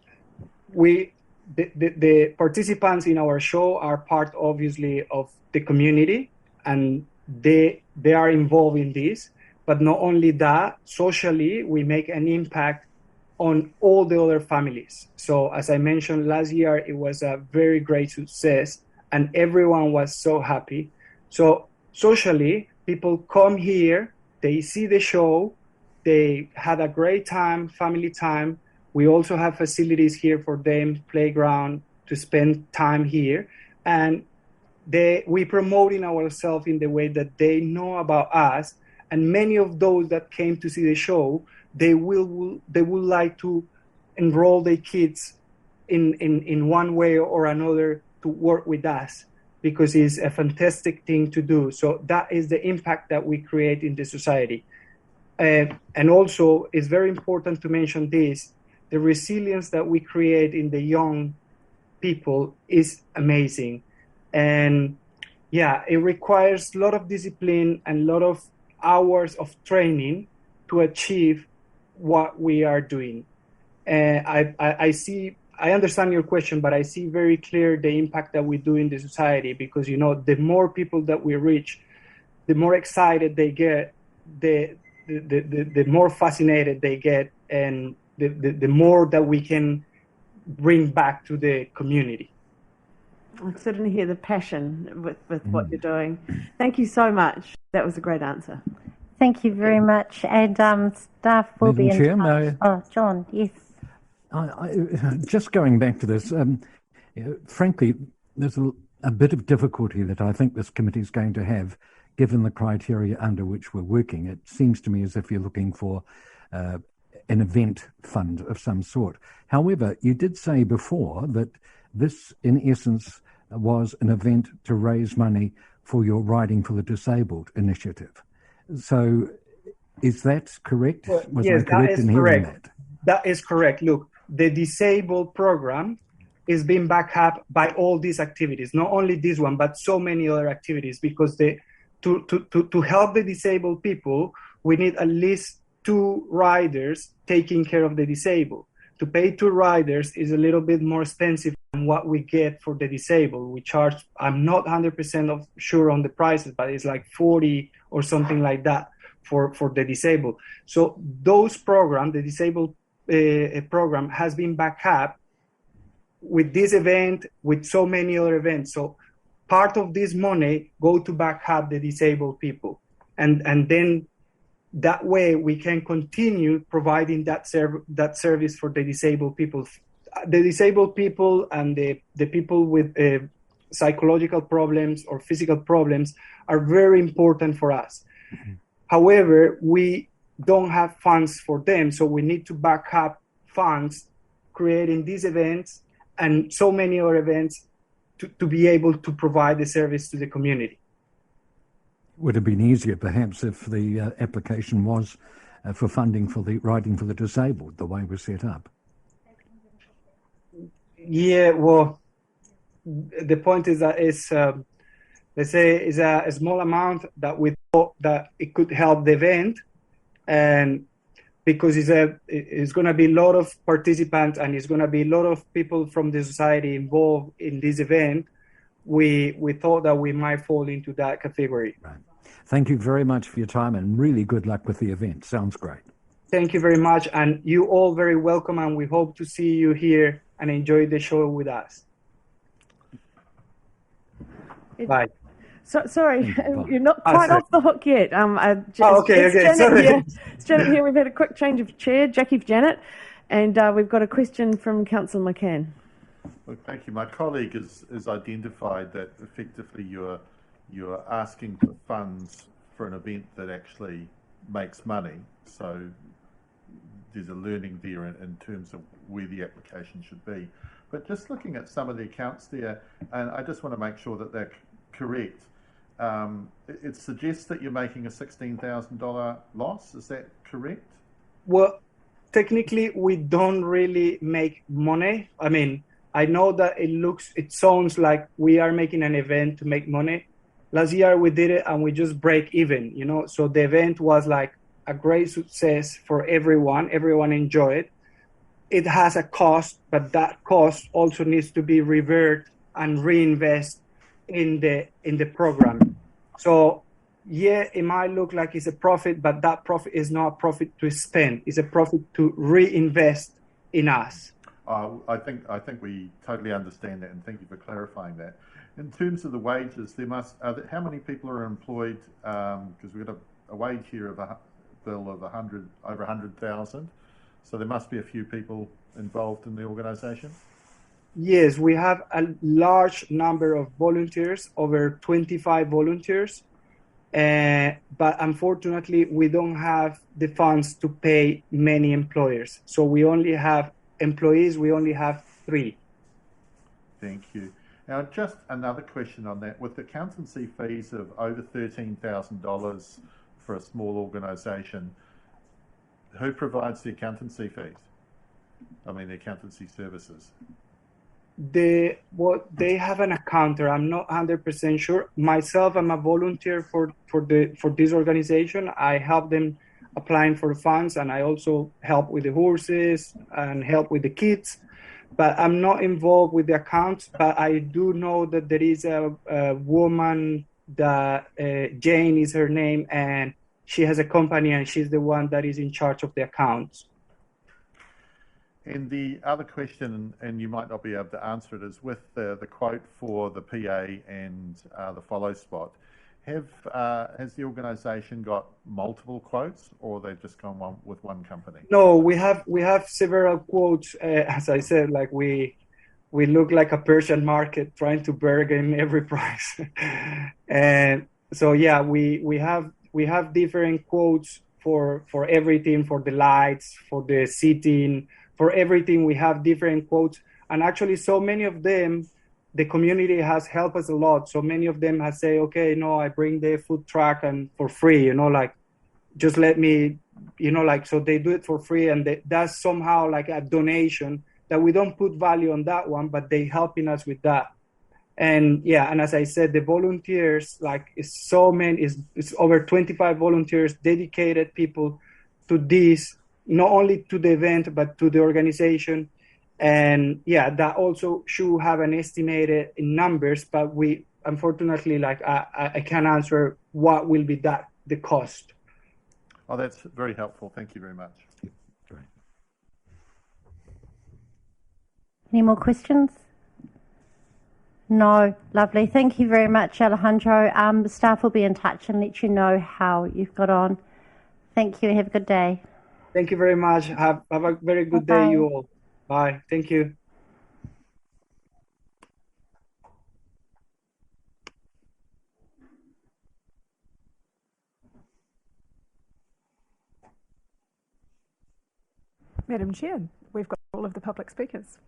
the participants in our show are part, obviously, of the community, and they are involved in this. But not only that, socially, we make an impact on all the other families. So as I mentioned, last year, it was a very great success, and everyone was so happy. So socially, people come here, they see the show, they had a great time, family time. We also have facilities here for them, playground, to spend time here. And we promoting ourselves in the way that they know about us. And many of those that came to see the show, they would like to enroll their kids in one way or another to work with us, because it's a fantastic thing to do. So that is the impact that we create in the society. And also, it's very important to mention this, the resilience that we create in the young people is amazing. And yeah, it requires a lot of discipline and a lot of hours of training to achieve what we are doing. I understand your question, but I see very clear the impact that we do in the society, because, the more people that we reach, the more excited they get, the more fascinated they get, and the more that we can bring back to the community. I certainly hear the passion with what you're doing. Thank you so much. That was a great answer. Thank you very much. And staff will be in touch. Oh, John, yes. Just going back to this, frankly, there's a bit of difficulty that I think this committee is going to have, given the criteria under which we're working. It seems to me as if you're looking for an event fund of some sort. However, you did say before that this, in essence, was an event to raise money for your Riding for the Disabled initiative. So is that correct? Yes, that is correct. That is correct. Look, the disabled program is being backed up by all these activities, not only this one, but so many other activities, because to help the disabled people, we need at least 2 riders taking care of the disabled. To pay 2 riders is a little bit more expensive than what we get for the disabled. We charge, I'm not 100% sure on the prices, but it's like 40 or something like that for the disabled. So those programs, the disabled program, has been backed up with this event, with so many other events. So part of this money go to back up the disabled people. And then that way we can continue providing that service for the disabled people. The disabled people and the people with psychological problems or physical problems are very important for us. However, we don't have funds for them, so we need to back up funds creating these events and so many other events to be able to provide the service to the community. Would have been easier, perhaps, if the application was for funding for the riding for the disabled, the way it was set up. Yeah, well, the point is that it's, let's say, it's a small amount that we thought that it could help the event, and because it's going to be a lot of participants and it's going to be a lot of people from the society involved in this event, we thought that we might fall into that category. Right. Thank you very much for your time and really good luck with the event. Sounds great. Thank you very much, and you all very welcome, and we hope to see you here and enjoy the show with us. Bye. So, sorry, you're not quite off the hook yet. Okay, sorry. It's Janet here. We've had a quick change of chair, Jackie for Janet, and we've got a question from Councillor McCann. Well, thank you. My colleague has identified that effectively you're asking for funds for an event that actually makes money. So there's a learning there in terms of where the application should be. But just looking at some of the accounts there, and I just want to make sure that they're correct. It suggests that you're making a $16,000 loss. Is that correct? Well, technically, we don't really make money. I mean, I know that it sounds like we are making an event to make money. Last year we did it and we just break even, you know. So the event was like a great success for everyone. Everyone enjoyed it. It has a cost, but that cost also needs to be reverted and reinvest in the program. So yeah, it might look like it's a profit, but that profit is not a profit to spend. It's a profit to reinvest in us. I think we totally understand that, and thank you for clarifying that. In terms of the wages, how many people are employed? Because we've got a wage here of a bill of over 100,000. So there must be a few people involved in the organisation. Yes, we have a large number of volunteers, over 25 volunteers, but unfortunately we don't have the funds to pay many employers. So we only have employees, we only have 3. Thank you. Now, just another question on that. With the accountancy fees of over $13,000 for a small organisation, who provides the accountancy fees? I mean, the accountancy services. They have an accountant. I'm not 100% sure. Myself, I'm a volunteer for this organization. I help them applying for funds, and I also help with the horses and help with the kids. But I'm not involved with the accounts. But I do know that there is a woman that Jane is her name, and she has a company, and she's the one that is in charge of the accounts. And the other question, and you might not be able to answer it, is with the quote for the PA and the follow spot. Has the organisation got multiple quotes, or they've just gone with one company? No, we have several quotes. As I said, like we look like a Persian market trying to bargain every price. And so yeah, we have different quotes for everything, for the lights, for the seating. For everything, we have different quotes. And actually, so many of them, the community has helped us a lot. So many of them have said, okay, no, I bring the food truck and for free, you know, like, just let me, you know, like, so they do it for free. And that's somehow like a donation that we don't put value on that one, but they helping us with that. And yeah, and as I said, the volunteers, like, it's so many, it's over 25 volunteers, dedicated people to this, not only to the event, but to the organization. And yeah, that also should have an estimated in numbers, but we, unfortunately, like, I can't answer what will be the cost. Oh, that's very helpful. Thank you very much. Great. Any more questions? No. Lovely. Thank you very much, Alejandro. The staff will be in touch and let you know how you've got on. Thank you. Have a good day. Thank you very much. Have a very good day, you all. Bye. Thank you. Madam Chair, we've got all of the public speakers.